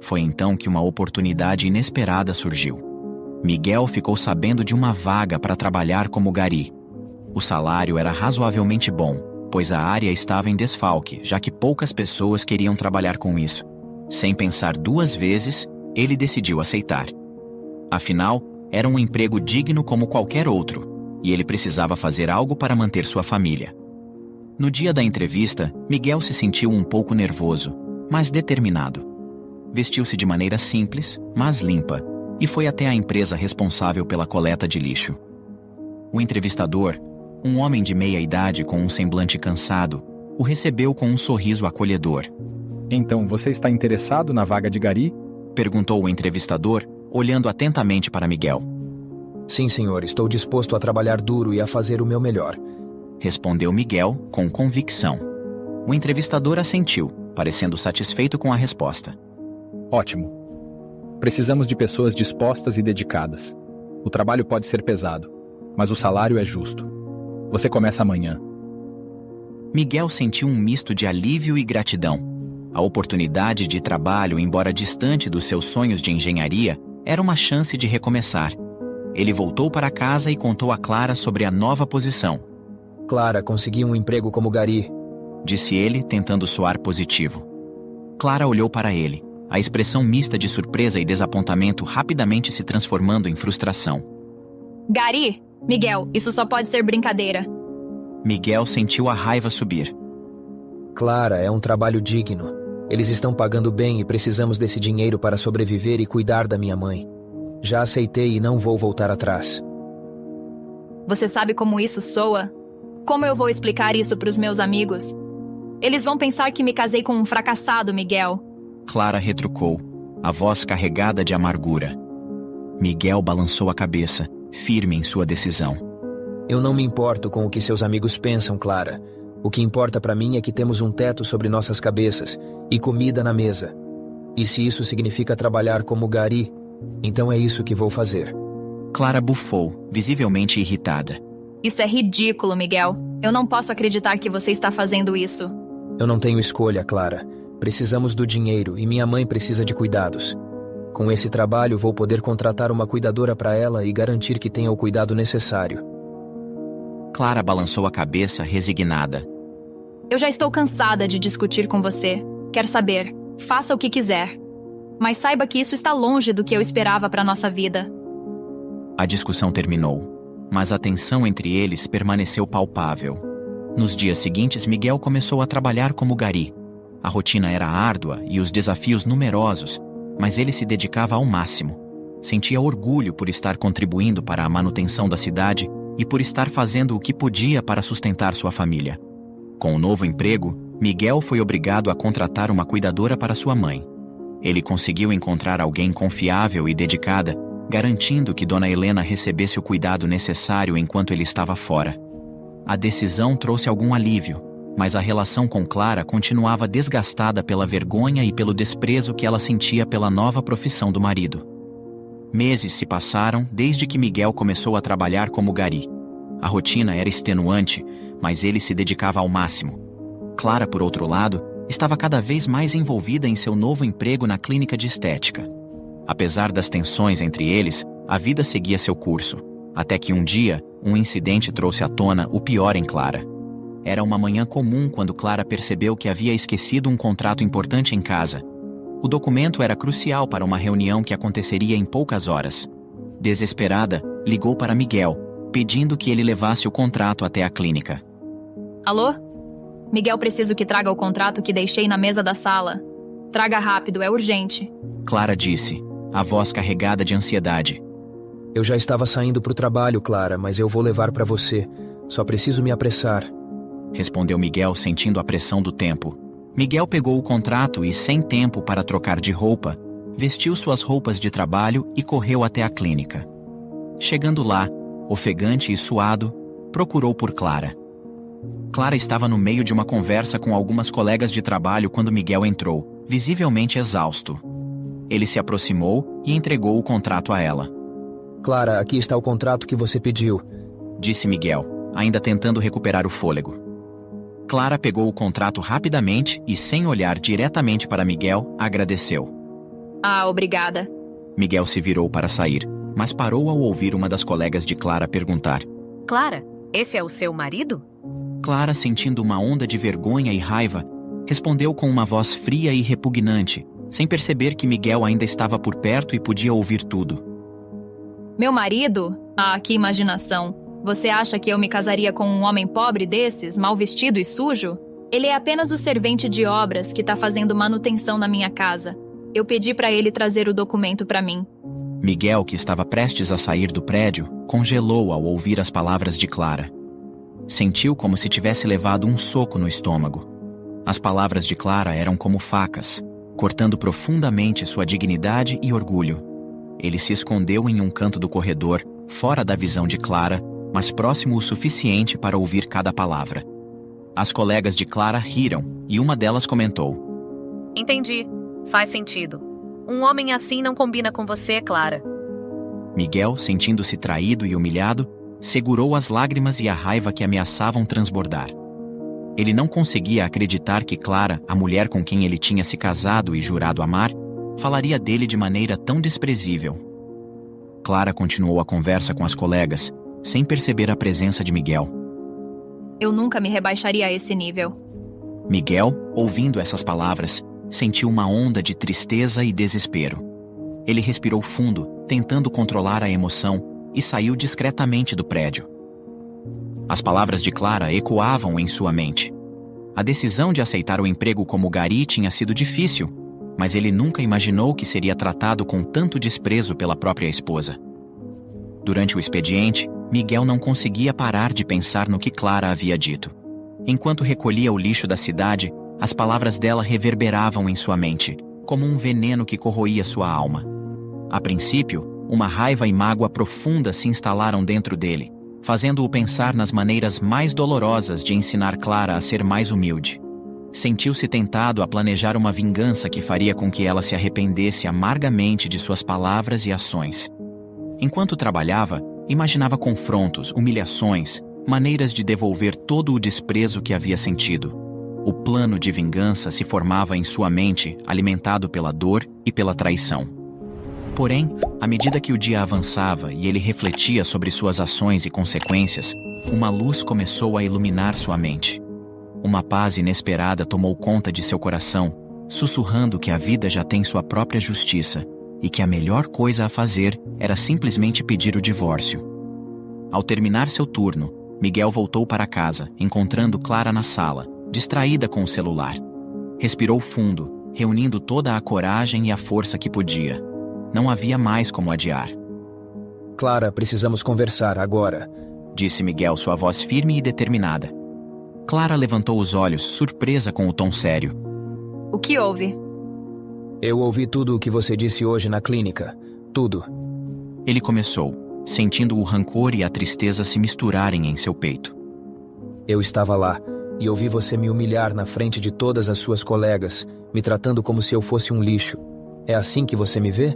Foi então que uma oportunidade inesperada surgiu. Miguel ficou sabendo de uma vaga para trabalhar como gari. O salário era razoavelmente bom, pois a área estava em desfalque, já que poucas pessoas queriam trabalhar com isso. Sem pensar duas vezes, ele decidiu aceitar. Afinal, Era um emprego digno como qualquer outro, e ele precisava fazer algo para manter sua família. No dia da entrevista, Miguel se sentiu um pouco nervoso, mas determinado. Vestiu-se de maneira simples, mas limpa, e foi até a empresa responsável pela coleta de lixo. O entrevistador, um homem de meia idade com um semblante cansado, o recebeu com um sorriso acolhedor. Então, você está interessado na vaga de gari? Perguntou o entrevistador, olhando atentamente para Miguel. Sim, senhor, estou disposto a trabalhar duro e a fazer o meu melhor. Respondeu Miguel, com convicção. O entrevistador assentiu, parecendo satisfeito com a resposta. Ótimo. Precisamos de pessoas dispostas e dedicadas. O trabalho pode ser pesado, mas o salário é justo. Você começa amanhã. Miguel sentiu um misto de alívio e gratidão. A oportunidade de trabalho, embora distante dos seus sonhos de engenharia, era uma chance de recomeçar. Ele voltou para casa e contou a Clara sobre a nova posição. Clara, consegui um emprego como gari, disse ele, tentando soar positivo. Clara olhou para ele, a expressão mista de surpresa e desapontamento rapidamente se transformando em frustração. Gari! Miguel, isso só pode ser brincadeira. Miguel sentiu a raiva subir. Clara, é um trabalho digno. Eles estão pagando bem e precisamos desse dinheiro para sobreviver e cuidar da minha mãe. Já aceitei e não vou voltar atrás. Você sabe como isso soa? Como eu vou explicar isso para os meus amigos? Eles vão pensar que me casei com um fracassado, Miguel. Clara retrucou, a voz carregada de amargura. Miguel balançou a cabeça, firme em sua decisão. Eu não me importo com o que seus amigos pensam, Clara. O que importa para mim é que temos um teto sobre nossas cabeças e comida na mesa. E se isso significa trabalhar como gari, então é isso que vou fazer. Clara bufou, visivelmente irritada. Isso é ridículo, Miguel. Eu não posso acreditar que você está fazendo isso. Eu não tenho escolha, Clara. Precisamos do dinheiro e minha mãe precisa de cuidados. Com esse trabalho, vou poder contratar uma cuidadora para ela e garantir que tenha o cuidado necessário. Clara balançou a cabeça, resignada. Eu já estou cansada de discutir com você. Quer saber? Faça o que quiser. Mas saiba que isso está longe do que eu esperava para nossa vida. A discussão terminou, mas a tensão entre eles permaneceu palpável. Nos dias seguintes, Miguel começou a trabalhar como gari. A rotina era árdua e os desafios numerosos, mas ele se dedicava ao máximo. Sentia orgulho por estar contribuindo para a manutenção da cidade e por estar fazendo o que podia para sustentar sua família. Com o novo emprego, Miguel foi obrigado a contratar uma cuidadora para sua mãe. Ele conseguiu encontrar alguém confiável e dedicada, garantindo que Dona Helena recebesse o cuidado necessário enquanto ele estava fora. A decisão trouxe algum alívio, mas a relação com Clara continuava desgastada pela vergonha e pelo desprezo que ela sentia pela nova profissão do marido. Meses se passaram desde que Miguel começou a trabalhar como gari. A rotina era extenuante, mas ele se dedicava ao máximo. Clara, por outro lado, estava cada vez mais envolvida em seu novo emprego na clínica de estética. Apesar das tensões entre eles, a vida seguia seu curso, até que um dia, um incidente trouxe à tona o pior em Clara. Era uma manhã comum quando Clara percebeu que havia esquecido um contrato importante em casa. O documento era crucial para uma reunião que aconteceria em poucas horas. Desesperada, ligou para Miguel, pedindo que ele levasse o contrato até a clínica. Alô? Miguel, preciso que traga o contrato que deixei na mesa da sala. Traga rápido, é urgente. Clara disse, a voz carregada de ansiedade. Eu já estava saindo para o trabalho, Clara, mas eu vou levar para você. Só preciso me apressar. Respondeu Miguel, sentindo a pressão do tempo. Miguel pegou o contrato e, sem tempo para trocar de roupa, vestiu suas roupas de trabalho e correu até a clínica. Chegando lá, ofegante e suado, procurou por Clara. Clara estava no meio de uma conversa com algumas colegas de trabalho quando Miguel entrou, visivelmente exausto. Ele se aproximou e entregou o contrato a ela. Clara, aqui está o contrato que você pediu, disse Miguel, ainda tentando recuperar o fôlego. Clara pegou o contrato rapidamente e, sem olhar diretamente para Miguel, agradeceu. Ah, obrigada. Miguel se virou para sair, mas parou ao ouvir uma das colegas de Clara perguntar. Clara, esse é o seu marido? Clara, sentindo uma onda de vergonha e raiva, respondeu com uma voz fria e repugnante, sem perceber que Miguel ainda estava por perto e podia ouvir tudo. Meu marido? Ah, que imaginação. Você acha que eu me casaria com um homem pobre desses, mal vestido e sujo? Ele é apenas o servente de obras que tá fazendo manutenção na minha casa. Eu pedi para ele trazer o documento para mim. Miguel, que estava prestes a sair do prédio, congelou ao ouvir as palavras de Clara. Sentiu como se tivesse levado um soco no estômago. As palavras de Clara eram como facas, cortando profundamente sua dignidade e orgulho. Ele se escondeu em um canto do corredor, fora da visão de Clara, mas próximo o suficiente para ouvir cada palavra. As colegas de Clara riram, e uma delas comentou: Entendi. Faz sentido. Um homem assim não combina com você, Clara. Miguel, sentindo-se traído e humilhado, segurou as lágrimas e a raiva que ameaçavam transbordar. Ele não conseguia acreditar que Clara, a mulher com quem ele tinha se casado e jurado amar, falaria dele de maneira tão desprezível. Clara continuou a conversa com as colegas, sem perceber a presença de Miguel. Eu nunca me rebaixaria a esse nível. Miguel, ouvindo essas palavras, sentiu uma onda de tristeza e desespero. Ele respirou fundo, tentando controlar a emoção, e saiu discretamente do prédio. As palavras de Clara ecoavam em sua mente. A decisão de aceitar o emprego como gari tinha sido difícil, mas ele nunca imaginou que seria tratado com tanto desprezo pela própria esposa. Durante o expediente, Miguel não conseguia parar de pensar no que Clara havia dito. Enquanto recolhia o lixo da cidade, as palavras dela reverberavam em sua mente, como um veneno que corroía sua alma. A princípio, uma raiva e mágoa profunda se instalaram dentro dele, fazendo-o pensar nas maneiras mais dolorosas de ensinar Clara a ser mais humilde. Sentiu-se tentado a planejar uma vingança que faria com que ela se arrependesse amargamente de suas palavras e ações. Enquanto trabalhava, imaginava confrontos, humilhações, maneiras de devolver todo o desprezo que havia sentido. O plano de vingança se formava em sua mente, alimentado pela dor e pela traição. Porém, à medida que o dia avançava e ele refletia sobre suas ações e consequências, uma luz começou a iluminar sua mente. Uma paz inesperada tomou conta de seu coração, sussurrando que a vida já tem sua própria justiça e que a melhor coisa a fazer era simplesmente pedir o divórcio. Ao terminar seu turno, Miguel voltou para casa, encontrando Clara na sala, distraída com o celular. Respirou fundo, reunindo toda a coragem e a força que podia. Não havia mais como adiar. Clara, precisamos conversar agora, disse Miguel, sua voz firme e determinada. Clara levantou os olhos, surpresa com o tom sério. O que houve? Eu ouvi tudo o que você disse hoje na clínica. Tudo. Ele começou, sentindo o rancor e a tristeza se misturarem em seu peito. Eu estava lá e ouvi você me humilhar na frente de todas as suas colegas, me tratando como se eu fosse um lixo. É assim que você me vê?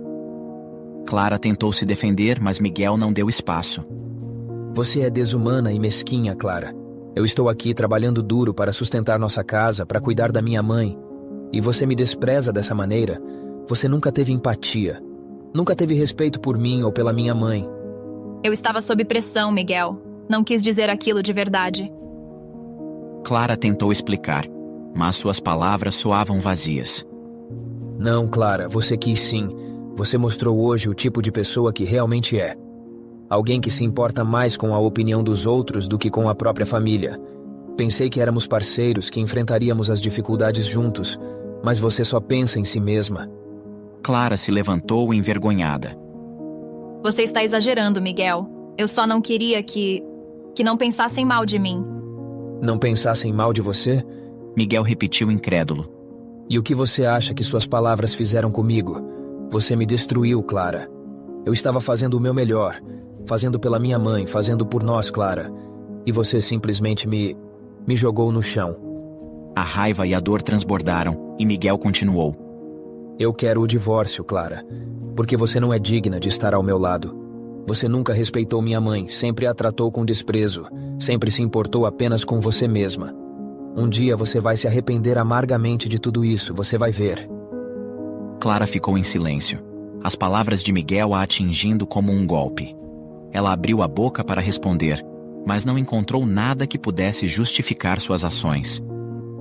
Clara tentou se defender, mas Miguel não deu espaço. Você é desumana e mesquinha, Clara. Eu estou aqui trabalhando duro para sustentar nossa casa, para cuidar da minha mãe. E você me despreza dessa maneira? Você nunca teve empatia. Nunca teve respeito por mim ou pela minha mãe. Eu estava sob pressão, Miguel. Não quis dizer aquilo de verdade. Clara tentou explicar, mas suas palavras soavam vazias. Não, Clara, você quis sim. Você mostrou hoje o tipo de pessoa que realmente é. Alguém que se importa mais com a opinião dos outros do que com a própria família. Pensei que éramos parceiros, que enfrentaríamos as dificuldades juntos, mas você só pensa em si mesma. Clara se levantou envergonhada. Você está exagerando, Miguel. Eu só não queria que não pensassem mal de mim. Não pensassem mal de você? Miguel repetiu incrédulo. E o que você acha que suas palavras fizeram comigo? Você me destruiu, Clara. Eu estava fazendo o meu melhor, fazendo pela minha mãe, fazendo por nós, Clara. E você simplesmente me jogou no chão. A raiva e a dor transbordaram, e Miguel continuou. Eu quero o divórcio, Clara, porque você não é digna de estar ao meu lado. Você nunca respeitou minha mãe, sempre a tratou com desprezo, sempre se importou apenas com você mesma. Um dia você vai se arrepender amargamente de tudo isso, você vai ver. Clara ficou em silêncio, as palavras de Miguel a atingindo como um golpe. Ela abriu a boca para responder, mas não encontrou nada que pudesse justificar suas ações.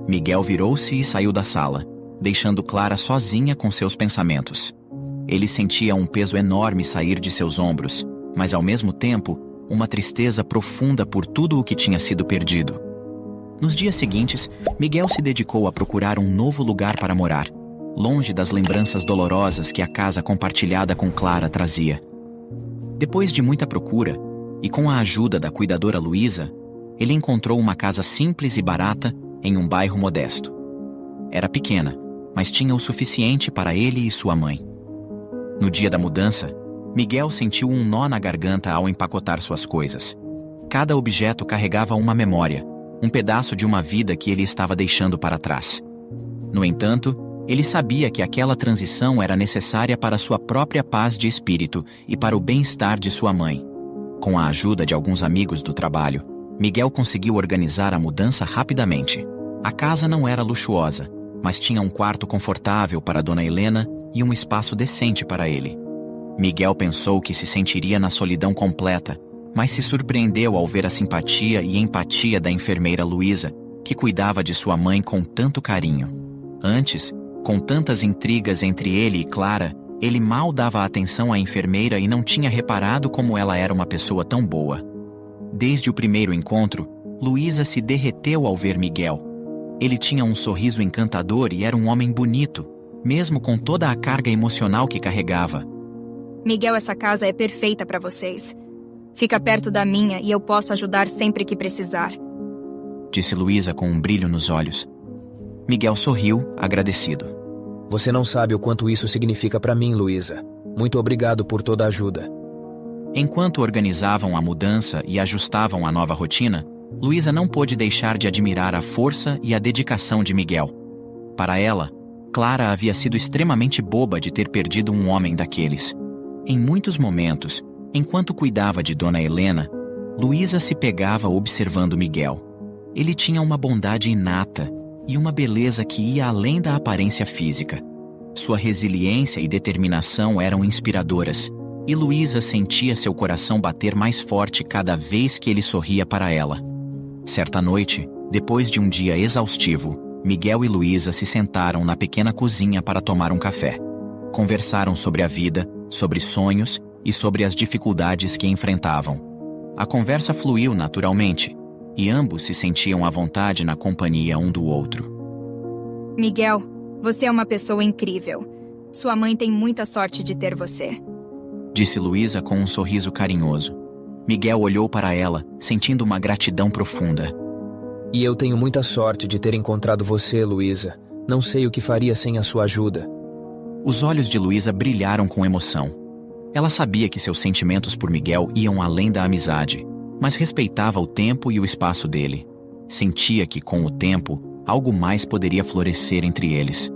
Miguel virou-se e saiu da sala, deixando Clara sozinha com seus pensamentos. Ele sentia um peso enorme sair de seus ombros, mas ao mesmo tempo, uma tristeza profunda por tudo o que tinha sido perdido. Nos dias seguintes, Miguel se dedicou a procurar um novo lugar para morar, longe das lembranças dolorosas que a casa compartilhada com Clara trazia. Depois de muita procura, e com a ajuda da cuidadora Luísa, ele encontrou uma casa simples e barata em um bairro modesto. Era pequena, mas tinha o suficiente para ele e sua mãe. No dia da mudança, Miguel sentiu um nó na garganta ao empacotar suas coisas. Cada objeto carregava uma memória, um pedaço de uma vida que ele estava deixando para trás. No entanto, ele sabia que aquela transição era necessária para sua própria paz de espírito e para o bem-estar de sua mãe. Com a ajuda de alguns amigos do trabalho, Miguel conseguiu organizar a mudança rapidamente. A casa não era luxuosa, mas tinha um quarto confortável para Dona Helena e um espaço decente para ele. Miguel pensou que se sentiria na solidão completa, mas se surpreendeu ao ver a simpatia e empatia da enfermeira Luísa, que cuidava de sua mãe com tanto carinho. Antes, com tantas intrigas entre ele e Clara, ele mal dava atenção à enfermeira e não tinha reparado como ela era uma pessoa tão boa. Desde o primeiro encontro, Luísa se derreteu ao ver Miguel. Ele tinha um sorriso encantador e era um homem bonito, mesmo com toda a carga emocional que carregava. Miguel, essa casa é perfeita para vocês. Fica perto da minha e eu posso ajudar sempre que precisar, disse Luísa com um brilho nos olhos. Miguel sorriu, agradecido. Você não sabe o quanto isso significa para mim, Luísa. Muito obrigado por toda a ajuda. Enquanto organizavam a mudança e ajustavam a nova rotina, Luísa não pôde deixar de admirar a força e a dedicação de Miguel. Para ela, Clara havia sido extremamente boba de ter perdido um homem daqueles. Em muitos momentos, enquanto cuidava de Dona Helena, Luísa se pegava observando Miguel. Ele tinha uma bondade inata e uma beleza que ia além da aparência física. Sua resiliência e determinação eram inspiradoras, e Luísa sentia seu coração bater mais forte cada vez que ele sorria para ela. Certa noite, depois de um dia exaustivo, Miguel e Luísa se sentaram na pequena cozinha para tomar um café. Conversaram sobre a vida, sobre sonhos e sobre as dificuldades que enfrentavam. A conversa fluiu naturalmente, e ambos se sentiam à vontade na companhia um do outro. Miguel, você é uma pessoa incrível. Sua mãe tem muita sorte de ter você, disse Luísa com um sorriso carinhoso. Miguel olhou para ela, sentindo uma gratidão profunda. E eu tenho muita sorte de ter encontrado você, Luísa. Não sei o que faria sem a sua ajuda. Os olhos de Luísa brilharam com emoção. Ela sabia que seus sentimentos por Miguel iam além da amizade, mas respeitava o tempo e o espaço dele. Sentia que, com o tempo, algo mais poderia florescer entre eles.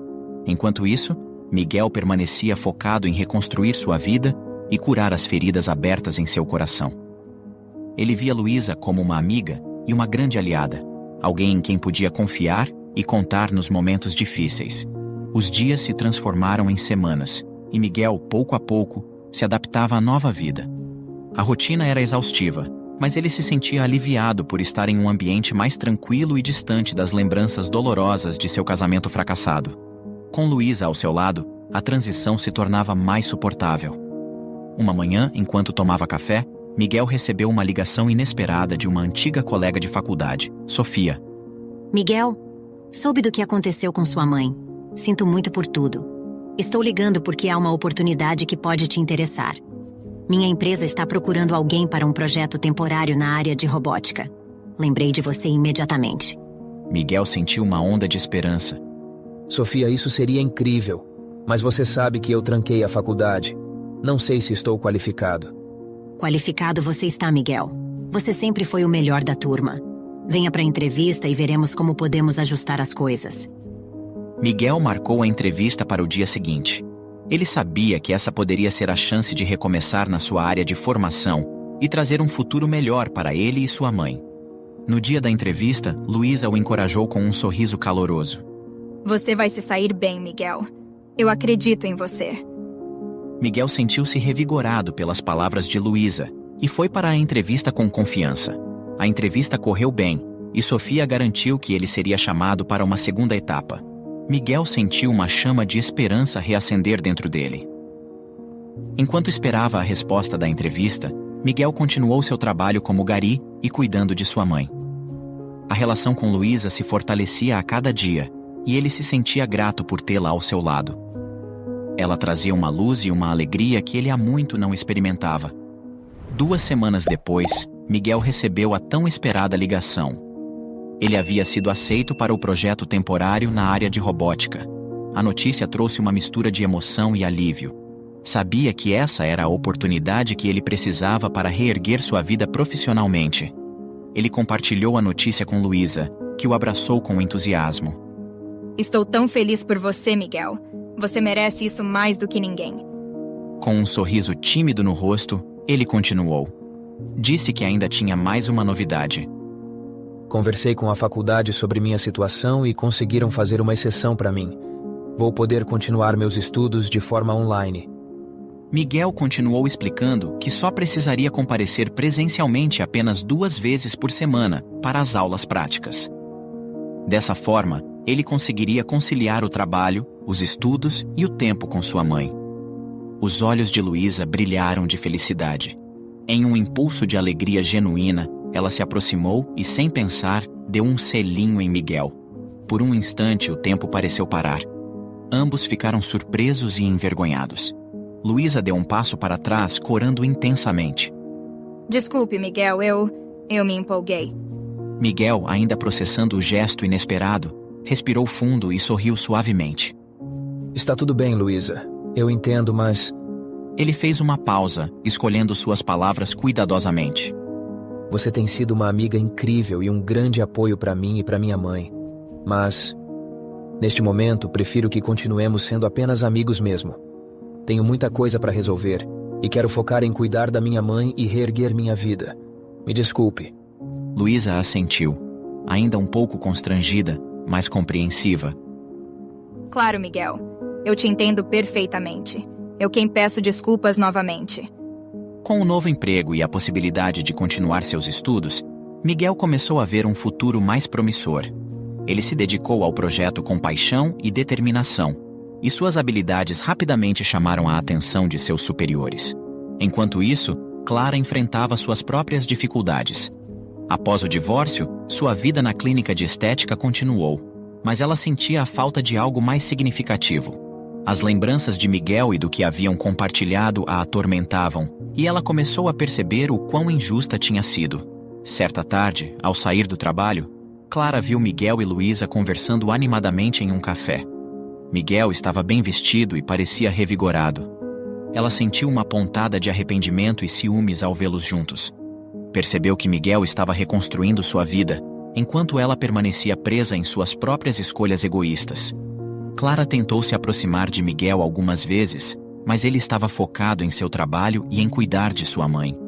Enquanto isso, Miguel permanecia focado em reconstruir sua vida e curar as feridas abertas em seu coração. Ele via Luísa como uma amiga e uma grande aliada, alguém em quem podia confiar e contar nos momentos difíceis. Os dias se transformaram em semanas, e Miguel, pouco a pouco, se adaptava à nova vida. A rotina era exaustiva, mas ele se sentia aliviado por estar em um ambiente mais tranquilo e distante das lembranças dolorosas de seu casamento fracassado. Com Luísa ao seu lado, a transição se tornava mais suportável. Uma manhã, enquanto tomava café, Miguel recebeu uma ligação inesperada de uma antiga colega de faculdade, Sofia. Miguel, soube do que aconteceu com sua mãe. Sinto muito por tudo. Estou ligando porque há uma oportunidade que pode te interessar. Minha empresa está procurando alguém para um projeto temporário na área de robótica. Lembrei de você imediatamente. Miguel sentiu uma onda de esperança. Sofia, isso seria incrível. Mas você sabe que eu tranquei a faculdade. Não sei se estou qualificado. Qualificado você está, Miguel. Você sempre foi o melhor da turma. Venha para a entrevista e veremos como podemos ajustar as coisas. Miguel marcou a entrevista para o dia seguinte. Ele sabia que essa poderia ser a chance de recomeçar na sua área de formação e trazer um futuro melhor para ele e sua mãe. No dia da entrevista, Luísa o encorajou com um sorriso caloroso. Você vai se sair bem, Miguel. Eu acredito em você. Miguel sentiu-se revigorado pelas palavras de Luísa e foi para a entrevista com confiança. A entrevista correu bem e Sofia garantiu que ele seria chamado para uma segunda etapa. Miguel sentiu uma chama de esperança reacender dentro dele. Enquanto esperava a resposta da entrevista, Miguel continuou seu trabalho como gari e cuidando de sua mãe. A relação com Luísa se fortalecia a cada dia, e ele se sentia grato por tê-la ao seu lado. Ela trazia uma luz e uma alegria que ele há muito não experimentava. 2 semanas depois, Miguel recebeu a tão esperada ligação. Ele havia sido aceito para o projeto temporário na área de robótica. A notícia trouxe uma mistura de emoção e alívio. Sabia que essa era a oportunidade que ele precisava para reerguer sua vida profissionalmente. Ele compartilhou a notícia com Luísa, que o abraçou com entusiasmo. Estou tão feliz por você, Miguel. Você merece isso mais do que ninguém. Com um sorriso tímido no rosto, ele continuou. Disse que ainda tinha mais uma novidade. Conversei com a faculdade sobre minha situação e conseguiram fazer uma exceção para mim. Vou poder continuar meus estudos de forma online. Miguel continuou explicando que só precisaria comparecer presencialmente apenas 2 vezes por semana para as aulas práticas. Dessa forma, ele conseguiria conciliar o trabalho, os estudos e o tempo com sua mãe. Os olhos de Luísa brilharam de felicidade. Em um impulso de alegria genuína, ela se aproximou e, sem pensar, deu um selinho em Miguel. Por um instante, o tempo pareceu parar. Ambos ficaram surpresos e envergonhados. Luísa deu um passo para trás, corando intensamente. Desculpe, Miguel, eu me empolguei. Miguel, ainda processando o gesto inesperado, respirou fundo e sorriu suavemente. Está tudo bem, Luísa. Eu entendo, mas... Ele fez uma pausa, escolhendo suas palavras cuidadosamente. Você tem sido uma amiga incrível e um grande apoio para mim e para minha mãe. Mas, neste momento, prefiro que continuemos sendo apenas amigos mesmo. Tenho muita coisa para resolver e quero focar em cuidar da minha mãe e reerguer minha vida. Me desculpe. Luísa assentiu, ainda um pouco constrangida, mas compreensiva. Claro, Miguel. Eu te entendo perfeitamente. Eu quem peço desculpas novamente. Com o novo emprego e a possibilidade de continuar seus estudos, Miguel começou a ver um futuro mais promissor. Ele se dedicou ao projeto com paixão e determinação, e suas habilidades rapidamente chamaram a atenção de seus superiores. Enquanto isso, Clara enfrentava suas próprias dificuldades. Após o divórcio, sua vida na clínica de estética continuou, mas ela sentia a falta de algo mais significativo. As lembranças de Miguel e do que haviam compartilhado a atormentavam, e ela começou a perceber o quão injusta tinha sido. Certa tarde, ao sair do trabalho, Clara viu Miguel e Luísa conversando animadamente em um café. Miguel estava bem vestido e parecia revigorado. Ela sentiu uma pontada de arrependimento e ciúmes ao vê-los juntos. Percebeu que Miguel estava reconstruindo sua vida, enquanto ela permanecia presa em suas próprias escolhas egoístas. Clara tentou se aproximar de Miguel algumas vezes, mas ele estava focado em seu trabalho e em cuidar de sua mãe.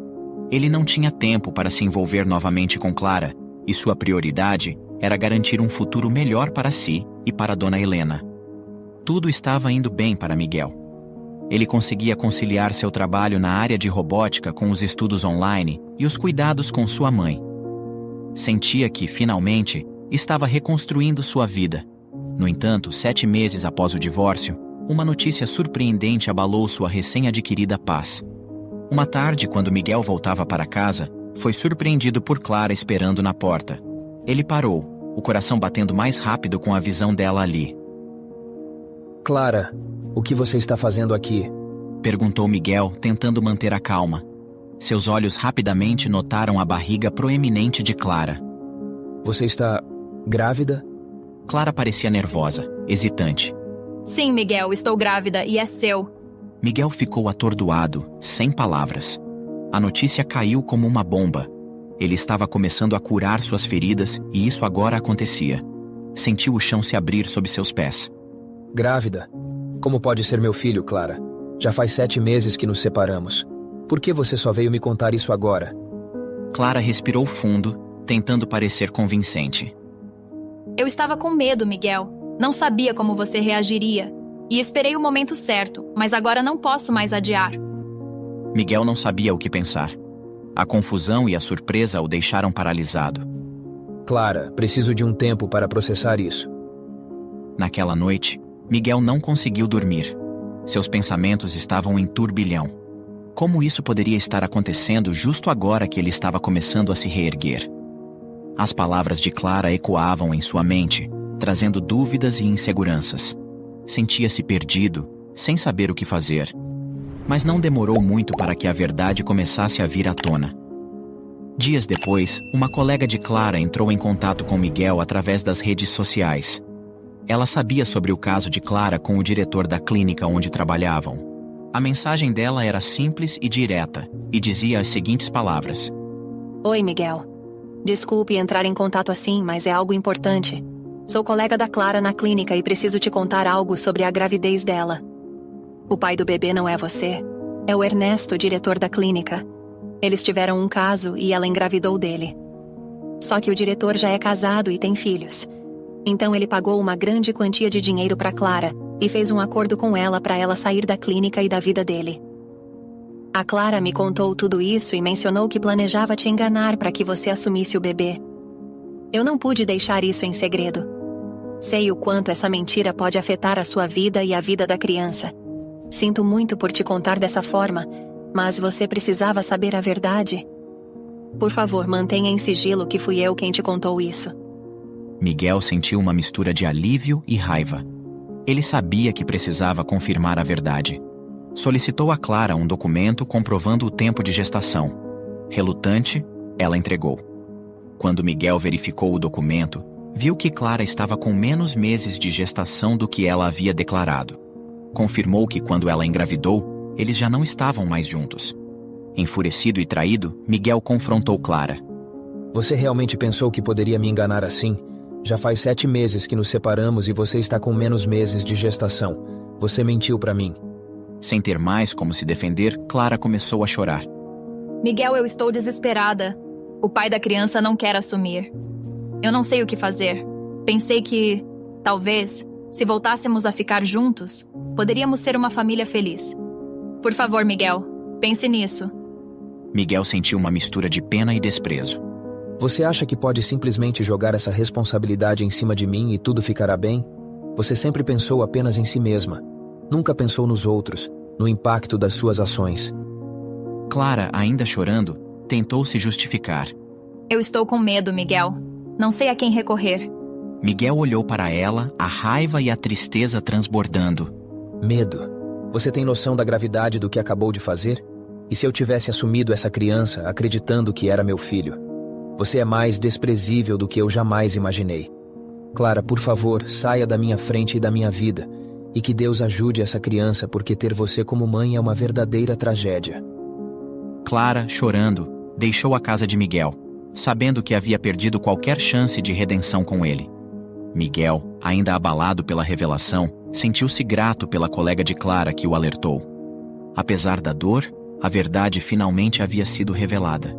Ele não tinha tempo para se envolver novamente com Clara, e sua prioridade era garantir um futuro melhor para si e para Dona Helena. Tudo estava indo bem para Miguel. Ele conseguia conciliar seu trabalho na área de robótica com os estudos online e os cuidados com sua mãe. Sentia que, finalmente, estava reconstruindo sua vida. No entanto, 7 meses após o divórcio, uma notícia surpreendente abalou sua recém-adquirida paz. Uma tarde, quando Miguel voltava para casa, foi surpreendido por Clara esperando na porta. Ele parou, o coração batendo mais rápido com a visão dela ali. Clara, o que você está fazendo aqui? Perguntou Miguel, tentando manter a calma. Seus olhos rapidamente notaram a barriga proeminente de Clara. Você está grávida? Clara parecia nervosa, hesitante. Sim, Miguel, estou grávida e é seu. Miguel ficou atordoado, sem palavras. A notícia caiu como uma bomba. Ele estava começando a curar suas feridas e isso agora acontecia. Sentiu o chão se abrir sob seus pés. Grávida? Como pode ser meu filho, Clara? Já faz 7 meses que nos separamos. Por que você só veio me contar isso agora? Clara respirou fundo, tentando parecer convincente. Eu estava com medo, Miguel. Não sabia como você reagiria. E esperei o momento certo, mas agora não posso mais adiar. Miguel não sabia o que pensar. A confusão e a surpresa o deixaram paralisado. Clara, preciso de um tempo para processar isso. Naquela noite, Miguel não conseguiu dormir. Seus pensamentos estavam em turbilhão. Como isso poderia estar acontecendo justo agora que ele estava começando a se reerguer? As palavras de Clara ecoavam em sua mente, trazendo dúvidas e inseguranças. Sentia-se perdido, sem saber o que fazer. Mas não demorou muito para que a verdade começasse a vir à tona. Dias depois, uma colega de Clara entrou em contato com Miguel através das redes sociais. Ela sabia sobre o caso de Clara com o diretor da clínica onde trabalhavam. A mensagem dela era simples e direta, e dizia as seguintes palavras: Oi, Miguel. Desculpe entrar em contato assim, mas é algo importante. Sou colega da Clara na clínica e preciso te contar algo sobre a gravidez dela. O pai do bebê não é você. É o Ernesto, diretor da clínica. Eles tiveram um caso e ela engravidou dele. Só que o diretor já é casado e tem filhos. Então ele pagou uma grande quantia de dinheiro para Clara e fez um acordo com ela para ela sair da clínica e da vida dele. A Clara me contou tudo isso e mencionou que planejava te enganar para que você assumisse o bebê. Eu não pude deixar isso em segredo. Sei o quanto essa mentira pode afetar a sua vida e a vida da criança. Sinto muito por te contar dessa forma, mas você precisava saber a verdade. Por favor, mantenha em sigilo que fui eu quem te contou isso. Miguel sentiu uma mistura de alívio e raiva. Ele sabia que precisava confirmar a verdade. Solicitou a Clara um documento comprovando o tempo de gestação. Relutante, ela entregou. Quando Miguel verificou o documento, viu que Clara estava com menos meses de gestação do que ela havia declarado. Confirmou que quando ela engravidou, eles já não estavam mais juntos. Enfurecido e traído, Miguel confrontou Clara. Você realmente pensou que poderia me enganar assim? Já faz 7 meses que nos separamos e você está com menos meses de gestação. Você mentiu para mim. Sem ter mais como se defender, Clara começou a chorar. Miguel, eu estou desesperada. O pai da criança não quer assumir. Eu não sei o que fazer. Pensei que, talvez, se voltássemos a ficar juntos, poderíamos ser uma família feliz. Por favor, Miguel, pense nisso. Miguel sentiu uma mistura de pena e desprezo. Você acha que pode simplesmente jogar essa responsabilidade em cima de mim e tudo ficará bem? Você sempre pensou apenas em si mesma. Nunca pensou nos outros, no impacto das suas ações. Clara, ainda chorando, tentou se justificar. Eu estou com medo, Miguel. Não sei a quem recorrer. Miguel olhou para ela, a raiva e a tristeza transbordando. Medo? Você tem noção da gravidade do que acabou de fazer? E se eu tivesse assumido essa criança, acreditando que era meu filho? Você é mais desprezível do que eu jamais imaginei. Clara, por favor, saia da minha frente e da minha vida. E que Deus ajude essa criança, porque ter você como mãe é uma verdadeira tragédia. Clara, chorando, deixou a casa de Miguel, sabendo que havia perdido qualquer chance de redenção com ele. Miguel, ainda abalado pela revelação, sentiu-se grato pela colega de Clara que o alertou. Apesar da dor, a verdade finalmente havia sido revelada.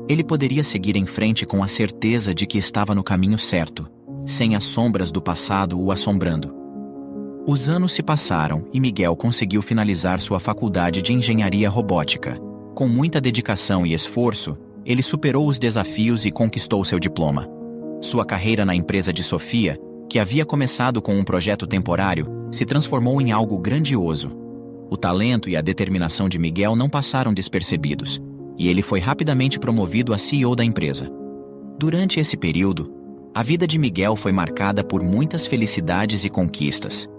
Ele poderia seguir em frente com a certeza de que estava no caminho certo, sem as sombras do passado o assombrando. Os anos se passaram e Miguel conseguiu finalizar sua faculdade de engenharia robótica. Com muita dedicação e esforço, ele superou os desafios e conquistou seu diploma. Sua carreira na empresa de Sofia, que havia começado com um projeto temporário, se transformou em algo grandioso. O talento e a determinação de Miguel não passaram despercebidos, e ele foi rapidamente promovido a CEO da empresa. Durante esse período, a vida de Miguel foi marcada por muitas felicidades e conquistas.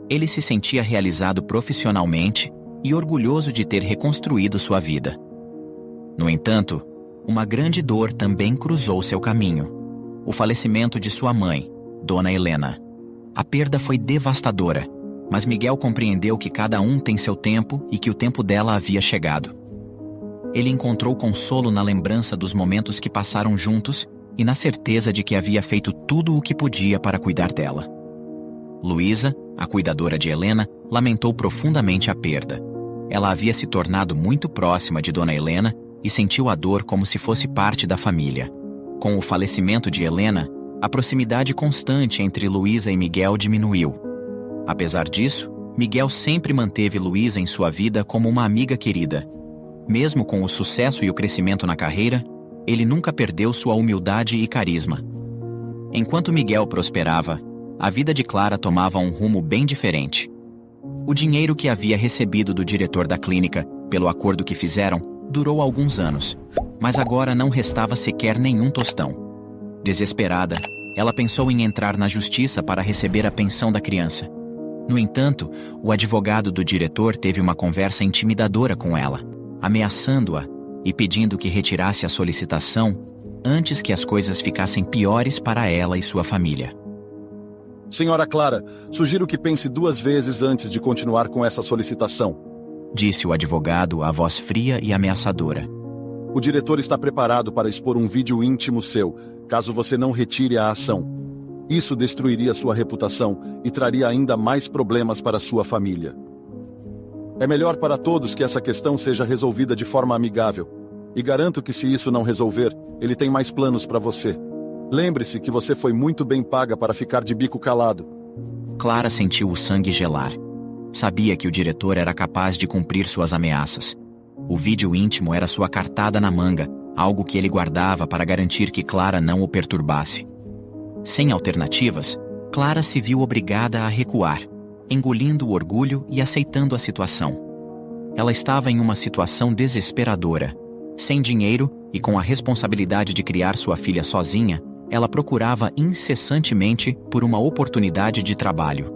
Ele se sentia realizado profissionalmente e orgulhoso de ter reconstruído sua vida. No entanto, uma grande dor também cruzou seu caminho: o falecimento de sua mãe, Dona Helena. A perda foi devastadora, mas Miguel compreendeu que cada um tem seu tempo e que o tempo dela havia chegado. Ele encontrou consolo na lembrança dos momentos que passaram juntos e na certeza de que havia feito tudo o que podia para cuidar dela. Luísa, a cuidadora de Helena, lamentou profundamente a perda. Ela havia se tornado muito próxima de Dona Helena e sentiu a dor como se fosse parte da família. Com o falecimento de Helena, a proximidade constante entre Luísa e Miguel diminuiu. Apesar disso, Miguel sempre manteve Luísa em sua vida como uma amiga querida. Mesmo com o sucesso e o crescimento na carreira, ele nunca perdeu sua humildade e carisma. Enquanto Miguel prosperava, a vida de Clara tomava um rumo bem diferente. O dinheiro que havia recebido do diretor da clínica pelo acordo que fizeram, durou alguns anos, mas agora não restava sequer nenhum tostão. Desesperada, ela pensou em entrar na justiça para receber a pensão da criança. No entanto, o advogado do diretor teve uma conversa intimidadora com ela, ameaçando-a e pedindo que retirasse a solicitação antes que as coisas ficassem piores para ela e sua família. Senhora Clara, sugiro que pense 2 vezes antes de continuar com essa solicitação, disse o advogado, a voz fria e ameaçadora. O diretor está preparado para expor um vídeo íntimo seu, caso você não retire a ação. Isso destruiria sua reputação e traria ainda mais problemas para sua família. É melhor para todos que essa questão seja resolvida de forma amigável. E garanto que se isso não resolver, ele tem mais planos para você. Lembre-se que você foi muito bem paga para ficar de bico calado. Clara sentiu o sangue gelar. Sabia que o diretor era capaz de cumprir suas ameaças. O vídeo íntimo era sua cartada na manga, algo que ele guardava para garantir que Clara não o perturbasse. Sem alternativas, Clara se viu obrigada a recuar, engolindo o orgulho e aceitando a situação. Ela estava em uma situação desesperadora. Sem dinheiro e com a responsabilidade de criar sua filha sozinha, ela procurava incessantemente por uma oportunidade de trabalho.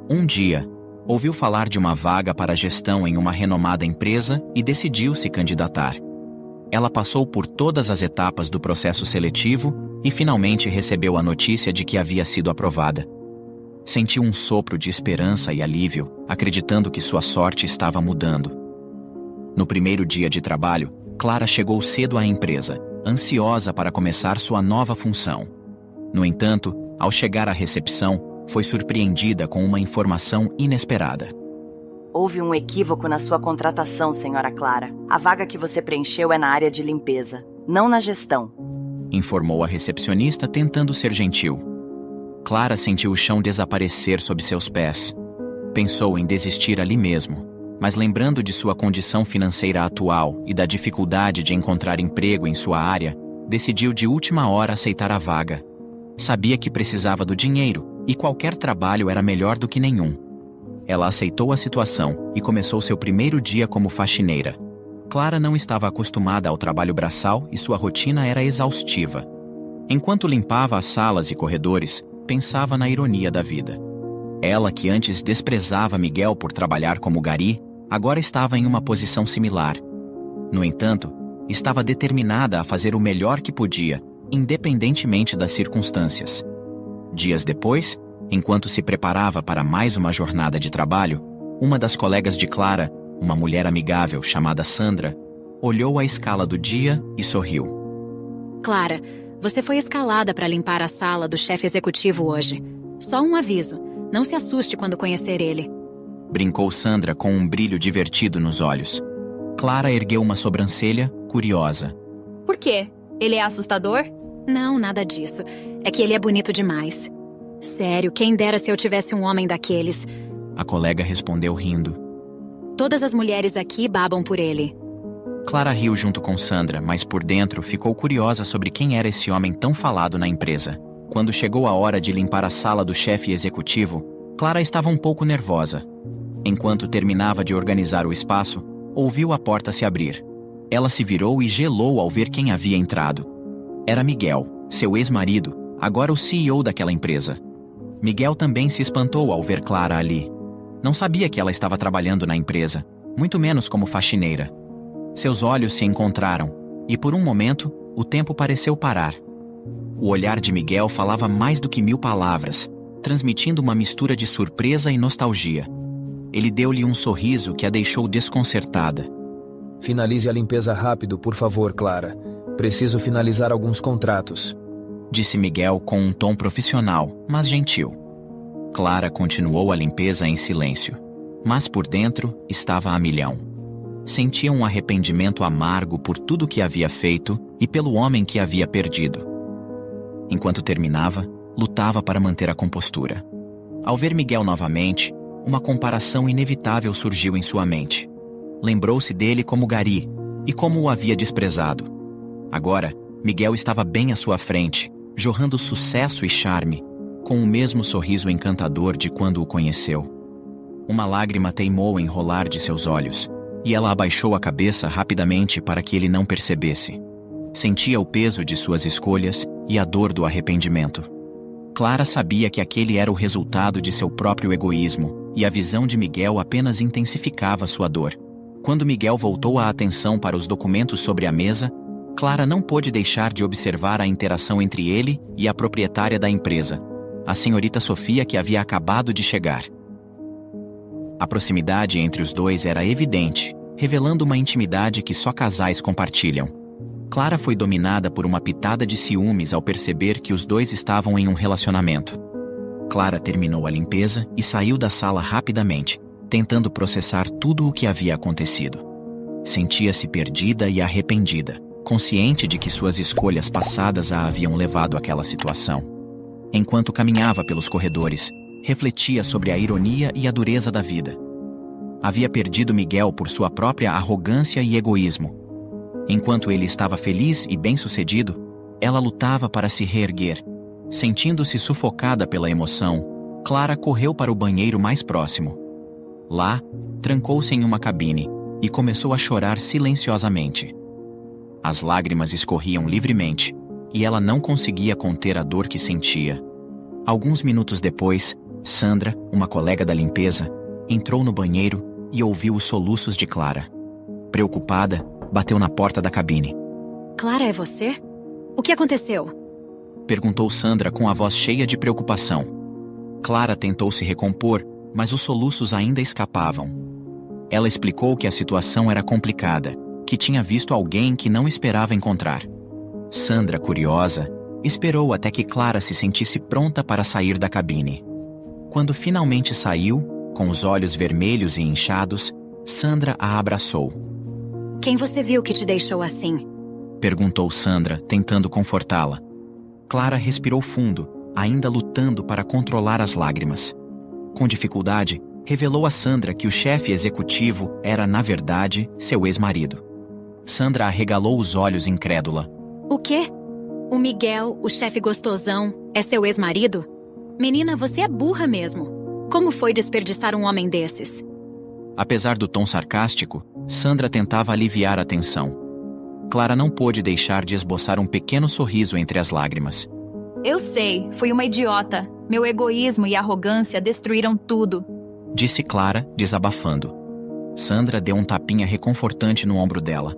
Um dia, ouviu falar de uma vaga para gestão em uma renomada empresa e decidiu se candidatar. Ela passou por todas as etapas do processo seletivo e finalmente recebeu a notícia de que havia sido aprovada. Sentiu um sopro de esperança e alívio, acreditando que sua sorte estava mudando. No primeiro dia de trabalho, Clara chegou cedo à empresa, ansiosa para começar sua nova função. No entanto, ao chegar à recepção, foi surpreendida com uma informação inesperada. Houve um equívoco na sua contratação, senhora Clara. A vaga que você preencheu é na área de limpeza, não na gestão, informou a recepcionista tentando ser gentil. Clara sentiu o chão desaparecer sob seus pés. Pensou em desistir ali mesmo, mas lembrando de sua condição financeira atual e da dificuldade de encontrar emprego em sua área, decidiu de última hora aceitar a vaga. Sabia que precisava do dinheiro e qualquer trabalho era melhor do que nenhum. Ela aceitou a situação e começou seu primeiro dia como faxineira. Clara não estava acostumada ao trabalho braçal e sua rotina era exaustiva. Enquanto limpava as salas e corredores, pensava na ironia da vida. Ela, que antes desprezava Miguel por trabalhar como gari, agora estava em uma posição similar. No entanto, estava determinada a fazer o melhor que podia, independentemente das circunstâncias. Dias depois, enquanto se preparava para mais uma jornada de trabalho, uma das colegas de Clara, uma mulher amigável chamada Sandra, olhou a escala do dia e sorriu. Clara, você foi escalada para limpar a sala do chefe executivo hoje. Só um aviso, não se assuste quando conhecer ele. Brincou Sandra com um brilho divertido nos olhos. Clara ergueu uma sobrancelha, curiosa. Por quê? Ele é assustador? Não, nada disso. É que ele é bonito demais. Sério, quem dera se eu tivesse um homem daqueles. A colega respondeu rindo. Todas as mulheres aqui babam por ele. Clara riu junto com Sandra, mas por dentro ficou curiosa sobre quem era esse homem tão falado na empresa. Quando chegou a hora de limpar a sala do chefe executivo, Clara estava um pouco nervosa. Enquanto terminava de organizar o espaço, ouviu a porta se abrir. Ela se virou e gelou ao ver quem havia entrado. Era Miguel, seu ex-marido, agora o CEO daquela empresa. Miguel também se espantou ao ver Clara ali. Não sabia que ela estava trabalhando na empresa, muito menos como faxineira. Seus olhos se encontraram, e por um momento, o tempo pareceu parar. O olhar de Miguel falava mais do que 1000 palavras, transmitindo uma mistura de surpresa e nostalgia. Ele deu-lhe um sorriso que a deixou desconcertada. Finalize a limpeza rápido, por favor, Clara. Preciso finalizar alguns contratos, disse Miguel com um tom profissional, mas gentil. Clara continuou a limpeza em silêncio, mas por dentro estava a milhão. Sentia um arrependimento amargo por tudo que havia feito e pelo homem que havia perdido. Enquanto terminava, lutava para manter a compostura. Ao ver Miguel novamente, uma comparação inevitável surgiu em sua mente. Lembrou-se dele como gari e como o havia desprezado. Agora, Miguel estava bem à sua frente, jorrando sucesso e charme, com o mesmo sorriso encantador de quando o conheceu. Uma lágrima teimou em rolar de seus olhos, e ela abaixou a cabeça rapidamente para que ele não percebesse. Sentia o peso de suas escolhas e a dor do arrependimento. Clara sabia que aquele era o resultado de seu próprio egoísmo, e a visão de Miguel apenas intensificava sua dor. Quando Miguel voltou a atenção para os documentos sobre a mesa, Clara não pôde deixar de observar a interação entre ele e a proprietária da empresa, a senhorita Sofia, que havia acabado de chegar. A proximidade entre os dois era evidente, revelando uma intimidade que só casais compartilham. Clara foi dominada por uma pitada de ciúmes ao perceber que os dois estavam em um relacionamento. Clara terminou a limpeza e saiu da sala rapidamente, tentando processar tudo o que havia acontecido. Sentia-se perdida e arrependida, consciente de que suas escolhas passadas a haviam levado àquela situação. Enquanto caminhava pelos corredores, refletia sobre a ironia e a dureza da vida. Havia perdido Miguel por sua própria arrogância e egoísmo. Enquanto ele estava feliz e bem-sucedido, ela lutava para se reerguer. Sentindo-se sufocada pela emoção, Clara correu para o banheiro mais próximo. Lá, trancou-se em uma cabine e começou a chorar silenciosamente. As lágrimas escorriam livremente, e ela não conseguia conter a dor que sentia. Alguns minutos depois, Sandra, uma colega da limpeza, entrou no banheiro e ouviu os soluços de Clara. Preocupada, bateu na porta da cabine. Clara, é você? O que aconteceu? Perguntou Sandra com a voz cheia de preocupação. Clara tentou se recompor, mas os soluços ainda escapavam. Ela explicou que a situação era complicada, que tinha visto alguém que não esperava encontrar. Sandra, curiosa, esperou até que Clara se sentisse pronta para sair da cabine. Quando finalmente saiu, com os olhos vermelhos e inchados, Sandra a abraçou. Quem você viu que te deixou assim? Perguntou Sandra, tentando confortá-la. Clara respirou fundo, ainda lutando para controlar as lágrimas. Com dificuldade, revelou a Sandra que o chefe executivo era, na verdade, seu ex-marido. Sandra arregalou os olhos incrédula. O quê? O Miguel, o chefe gostosão, é seu ex-marido? Menina, você é burra mesmo. Como foi desperdiçar um homem desses? Apesar do tom sarcástico, Sandra tentava aliviar a tensão. Clara não pôde deixar de esboçar um pequeno sorriso entre as lágrimas. Eu sei, fui uma idiota. Meu egoísmo e arrogância destruíram tudo. Disse Clara, desabafando. Sandra deu um tapinha reconfortante no ombro dela.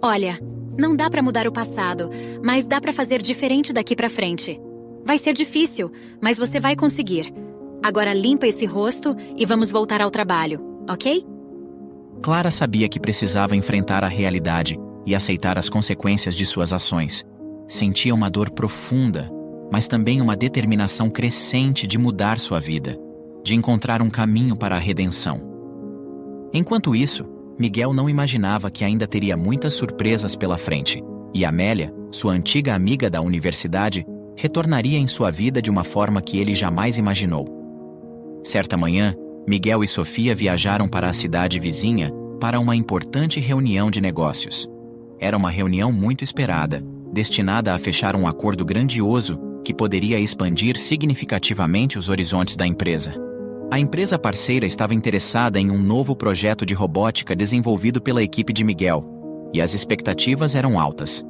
Olha, não dá pra mudar o passado, mas dá pra fazer diferente daqui pra frente. Vai ser difícil, mas você vai conseguir. Agora limpa esse rosto e vamos voltar ao trabalho, ok? Clara sabia que precisava enfrentar a realidade e aceitar as consequências de suas ações. Sentia uma dor profunda, mas também uma determinação crescente de mudar sua vida, de encontrar um caminho para a redenção. Enquanto isso, Miguel não imaginava que ainda teria muitas surpresas pela frente, e Amélia, sua antiga amiga da universidade, retornaria em sua vida de uma forma que ele jamais imaginou. Certa manhã, Miguel e Sofia viajaram para a cidade vizinha para uma importante reunião de negócios. Era uma reunião muito esperada, destinada a fechar um acordo grandioso que poderia expandir significativamente os horizontes da empresa. A empresa parceira estava interessada em um novo projeto de robótica desenvolvido pela equipe de Miguel, e as expectativas eram altas.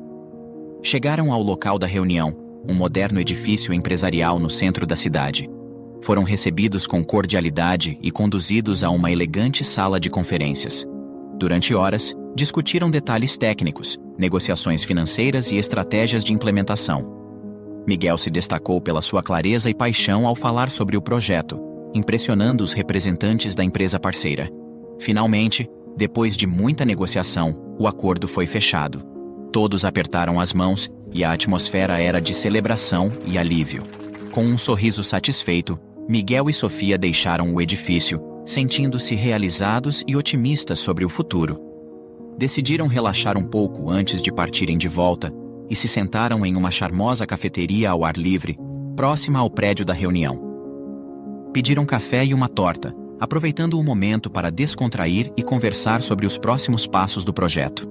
Chegaram ao local da reunião, um moderno edifício empresarial no centro da cidade. Foram recebidos com cordialidade e conduzidos a uma elegante sala de conferências. Durante horas, discutiram detalhes técnicos, negociações financeiras e estratégias de implementação. Miguel se destacou pela sua clareza e paixão ao falar sobre o projeto, impressionando os representantes da empresa parceira. Finalmente, depois de muita negociação, o acordo foi fechado. Todos apertaram as mãos e a atmosfera era de celebração e alívio. Com um sorriso satisfeito, Miguel e Sofia deixaram o edifício, sentindo-se realizados e otimistas sobre o futuro. Decidiram relaxar um pouco antes de partirem de volta e se sentaram em uma charmosa cafeteria ao ar livre, próxima ao prédio da reunião. Pediram café e uma torta, aproveitando o momento para descontrair e conversar sobre os próximos passos do projeto.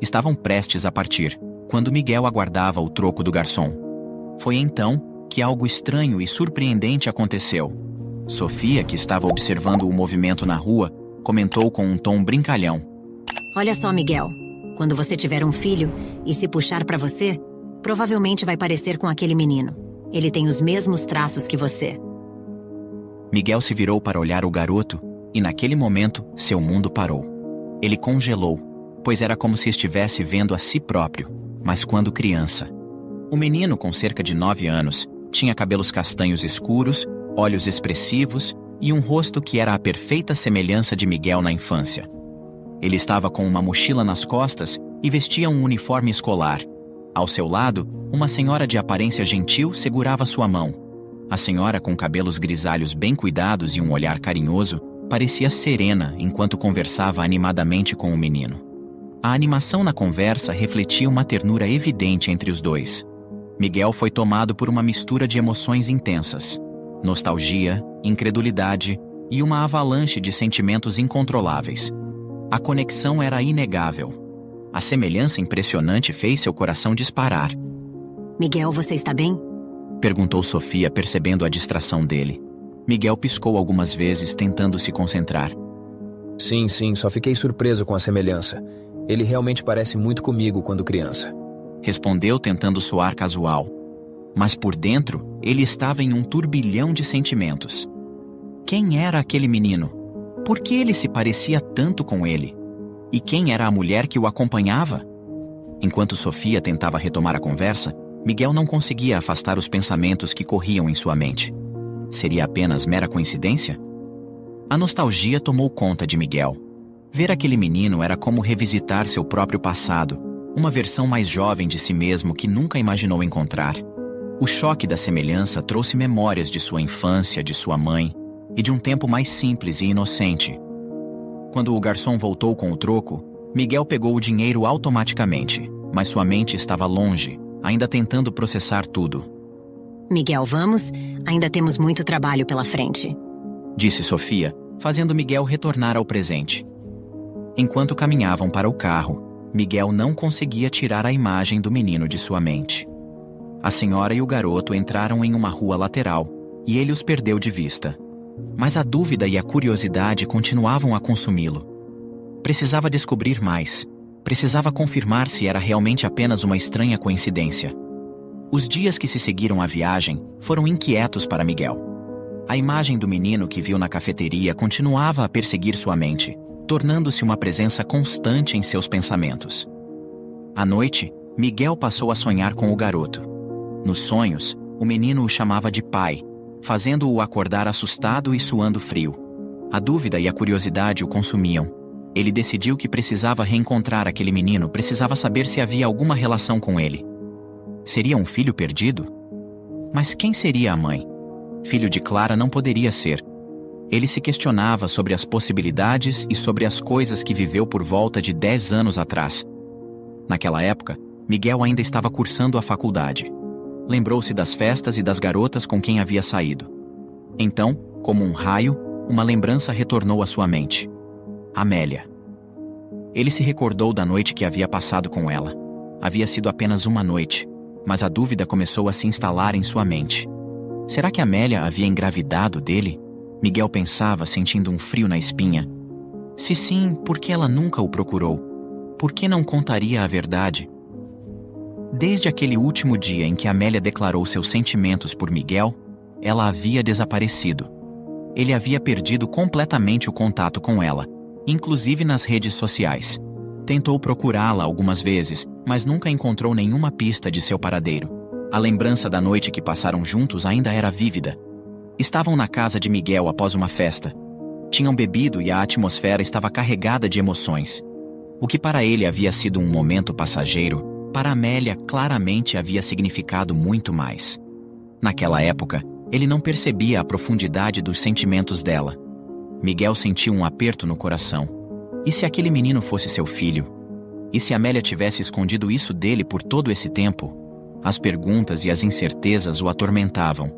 Estavam prestes a partir, quando Miguel aguardava o troco do garçom. Foi então que algo estranho e surpreendente aconteceu. Sofia, que estava observando o movimento na rua, comentou com um tom brincalhão. Olha só, Miguel. Quando você tiver um filho e se puxar pra você, provavelmente vai parecer com aquele menino. Ele tem os mesmos traços que você. Miguel se virou para olhar o garoto, e naquele momento, seu mundo parou. Ele congelou, pois era como se estivesse vendo a si próprio, mas quando criança. O menino, com cerca de 9 anos, tinha cabelos castanhos escuros, olhos expressivos e um rosto que era a perfeita semelhança de Miguel na infância. Ele estava com uma mochila nas costas e vestia um uniforme escolar. Ao seu lado, uma senhora de aparência gentil segurava sua mão. A senhora, com cabelos grisalhos bem cuidados e um olhar carinhoso, parecia serena enquanto conversava animadamente com o menino. A animação na conversa refletia uma ternura evidente entre os dois. Miguel foi tomado por uma mistura de emoções intensas: nostalgia, incredulidade e uma avalanche de sentimentos incontroláveis. A conexão era inegável. A semelhança impressionante fez seu coração disparar. Miguel, você está bem? Perguntou Sofia, percebendo a distração dele. Miguel piscou algumas vezes, tentando se concentrar. Sim, só fiquei surpreso com a semelhança. Ele realmente parece muito comigo quando criança. Respondeu, tentando soar casual. Mas por dentro, ele estava em um turbilhão de sentimentos. Quem era aquele menino? Por que ele se parecia tanto com ele? E quem era a mulher que o acompanhava? Enquanto Sofia tentava retomar a conversa, Miguel não conseguia afastar os pensamentos que corriam em sua mente. Seria apenas mera coincidência? A nostalgia tomou conta de Miguel. Ver aquele menino era como revisitar seu próprio passado, uma versão mais jovem de si mesmo que nunca imaginou encontrar. O choque da semelhança trouxe memórias de sua infância, de sua mãe, e de um tempo mais simples e inocente. Quando o garçom voltou com o troco, Miguel pegou o dinheiro automaticamente, mas sua mente estava longe, ainda tentando processar tudo. Miguel, vamos? Ainda temos muito trabalho pela frente, disse Sofia, fazendo Miguel retornar ao presente. Enquanto caminhavam para o carro, Miguel não conseguia tirar a imagem do menino de sua mente. A senhora e o garoto entraram em uma rua lateral, e ele os perdeu de vista. Mas a dúvida e a curiosidade continuavam a consumi-lo. Precisava descobrir mais. Precisava confirmar se era realmente apenas uma estranha coincidência. Os dias que se seguiram à viagem foram inquietos para Miguel. A imagem do menino que viu na cafeteria continuava a perseguir sua mente, tornando-se uma presença constante em seus pensamentos. À noite, Miguel passou a sonhar com o garoto. Nos sonhos, o menino o chamava de pai, fazendo-o acordar assustado e suando frio. A dúvida e a curiosidade o consumiam. Ele decidiu que precisava reencontrar aquele menino, precisava saber se havia alguma relação com ele. Seria um filho perdido? Mas quem seria a mãe? Filho de Clara não poderia ser. Ele se questionava sobre as possibilidades e sobre as coisas que viveu por volta de 10 anos atrás. Naquela época, Miguel ainda estava cursando a faculdade. Lembrou-se das festas e das garotas com quem havia saído. Então, como um raio, uma lembrança retornou à sua mente. Amélia. Ele se recordou da noite que havia passado com ela. Havia sido apenas uma noite, mas a dúvida começou a se instalar em sua mente. Será que Amélia havia engravidado dele? Miguel pensava, sentindo um frio na espinha. Se sim, por que ela nunca o procurou? Por que não contaria a verdade? Desde aquele último dia em que Amélia declarou seus sentimentos por Miguel, ela havia desaparecido. Ele havia perdido completamente o contato com ela, inclusive nas redes sociais. Tentou procurá-la algumas vezes, mas nunca encontrou nenhuma pista de seu paradeiro. A lembrança da noite que passaram juntos ainda era vívida. Estavam na casa de Miguel após uma festa. Tinham bebido e a atmosfera estava carregada de emoções. O que para ele havia sido um momento passageiro, para Amélia claramente havia significado muito mais. Naquela época, ele não percebia a profundidade dos sentimentos dela. Miguel sentiu um aperto no coração. E se aquele menino fosse seu filho? E se Amélia tivesse escondido isso dele por todo esse tempo? As perguntas e as incertezas o atormentavam.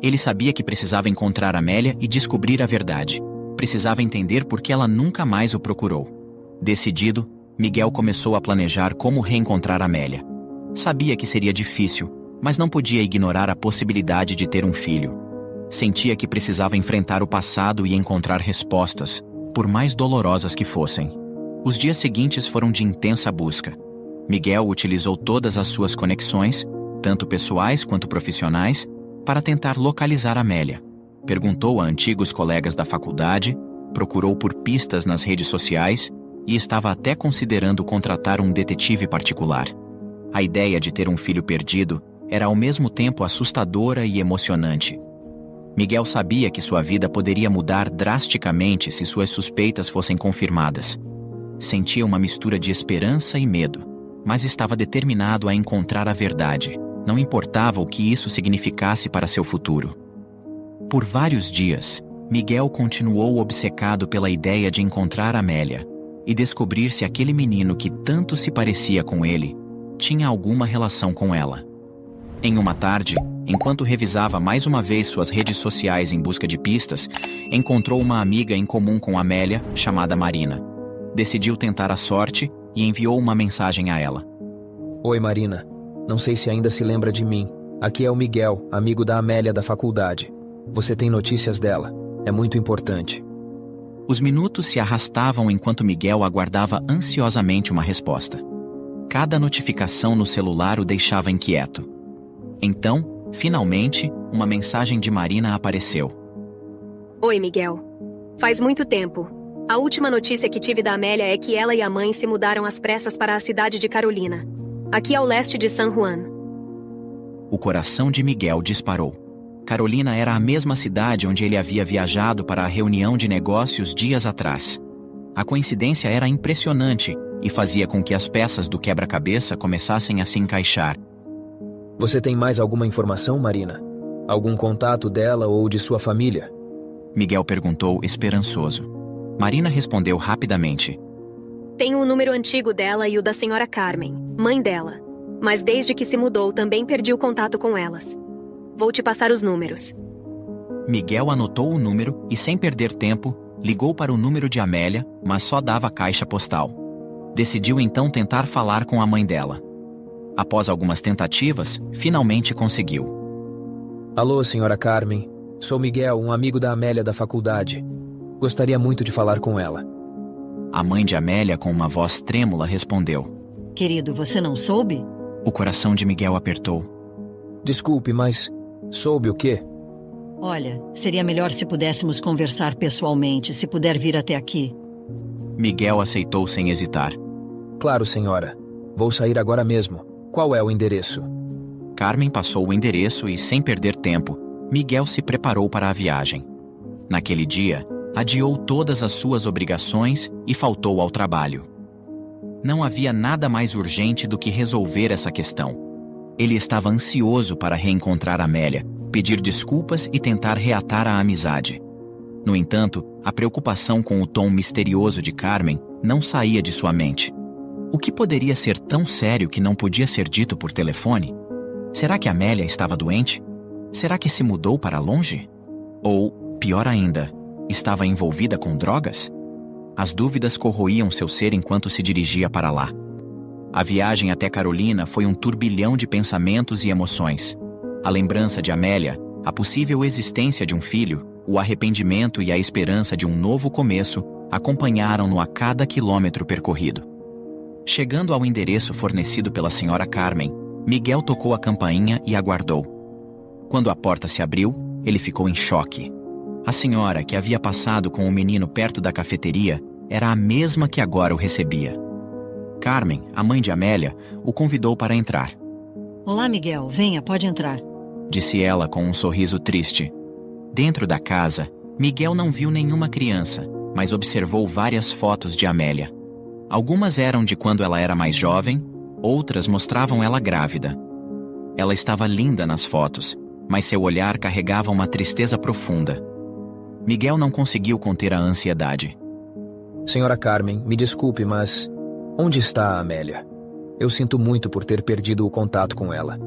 Ele sabia que precisava encontrar Amélia e descobrir a verdade. Precisava entender por que ela nunca mais o procurou. Decidido, Miguel começou a planejar como reencontrar Amélia. Sabia que seria difícil, mas não podia ignorar a possibilidade de ter um filho. Sentia que precisava enfrentar o passado e encontrar respostas, por mais dolorosas que fossem. Os dias seguintes foram de intensa busca. Miguel utilizou todas as suas conexões, tanto pessoais quanto profissionais, para tentar localizar Amélia. Perguntou a antigos colegas da faculdade, procurou por pistas nas redes sociais e estava até considerando contratar um detetive particular. A ideia de ter um filho perdido era ao mesmo tempo assustadora e emocionante. Miguel sabia que sua vida poderia mudar drasticamente se suas suspeitas fossem confirmadas. Sentia uma mistura de esperança e medo, mas estava determinado a encontrar a verdade, não importava o que isso significasse para seu futuro. Por vários dias, Miguel continuou obcecado pela ideia de encontrar Amélia e descobrir se aquele menino que tanto se parecia com ele tinha alguma relação com ela. Em uma tarde, enquanto revisava mais uma vez suas redes sociais em busca de pistas, encontrou uma amiga em comum com Amélia, chamada Marina. Decidiu tentar a sorte e enviou uma mensagem a ela. Oi, Marina. Não sei se ainda se lembra de mim. Aqui é o Miguel, amigo da Amélia da faculdade. Você tem notícias dela. É muito importante. Os minutos se arrastavam enquanto Miguel aguardava ansiosamente uma resposta. Cada notificação no celular o deixava inquieto. Então, finalmente, uma mensagem de Marina apareceu. Oi, Miguel. Faz muito tempo. A última notícia que tive da Amélia é que ela e a mãe se mudaram às pressas para a cidade de Carolina, aqui ao leste de San Juan. O coração de Miguel disparou. Carolina era a mesma cidade onde ele havia viajado para a reunião de negócios dias atrás. A coincidência era impressionante e fazia com que as peças do quebra-cabeça começassem a se encaixar. Você tem mais alguma informação, Marina? Algum contato dela ou de sua família? Miguel perguntou esperançoso. Marina respondeu rapidamente. Tenho o número antigo dela e o da senhora Carmen, mãe dela. Mas desde que se mudou, também perdi o contato com elas. Vou te passar os números. Miguel anotou o número e, sem perder tempo, ligou para o número de Amélia, mas só dava caixa postal. Decidiu então tentar falar com a mãe dela. Após algumas tentativas, finalmente conseguiu. Alô, senhora Carmen. Sou Miguel, um amigo da Amélia da faculdade. Gostaria muito de falar com ela. A mãe de Amélia, com uma voz trêmula, respondeu. Querido, você não soube? O coração de Miguel apertou. Desculpe, mas soube o quê? Olha, seria melhor se pudéssemos conversar pessoalmente, se puder vir até aqui. Miguel aceitou sem hesitar. Claro, senhora. Vou sair agora mesmo. Qual é o endereço? Carmen passou o endereço e, sem perder tempo, Miguel se preparou para a viagem. Naquele dia, adiou todas as suas obrigações e faltou ao trabalho. Não havia nada mais urgente do que resolver essa questão. Ele estava ansioso para reencontrar Amélia, pedir desculpas e tentar reatar a amizade. No entanto, a preocupação com o tom misterioso de Carmen não saía de sua mente. O que poderia ser tão sério que não podia ser dito por telefone? Será que Amélia estava doente? Será que se mudou para longe? Ou, pior ainda, estava envolvida com drogas? As dúvidas corroíam seu ser enquanto se dirigia para lá. A viagem até Carolina foi um turbilhão de pensamentos e emoções. A lembrança de Amélia, a possível existência de um filho, o arrependimento e a esperança de um novo começo acompanharam-no a cada quilômetro percorrido. Chegando ao endereço fornecido pela senhora Carmen, Miguel tocou a campainha e aguardou. Quando a porta se abriu, ele ficou em choque. A senhora, que havia passado com o menino perto da cafeteria, era a mesma que agora o recebia. Carmen, a mãe de Amélia, o convidou para entrar. Olá, Miguel. Venha, pode entrar. Disse ela com um sorriso triste. Dentro da casa, Miguel não viu nenhuma criança, mas observou várias fotos de Amélia. Algumas eram de quando ela era mais jovem, outras mostravam ela grávida. Ela estava linda nas fotos, mas seu olhar carregava uma tristeza profunda. Miguel não conseguiu conter a ansiedade. Senhora Carmen, me desculpe, mas onde está a Amélia? Eu sinto muito por ter perdido o contato com ela.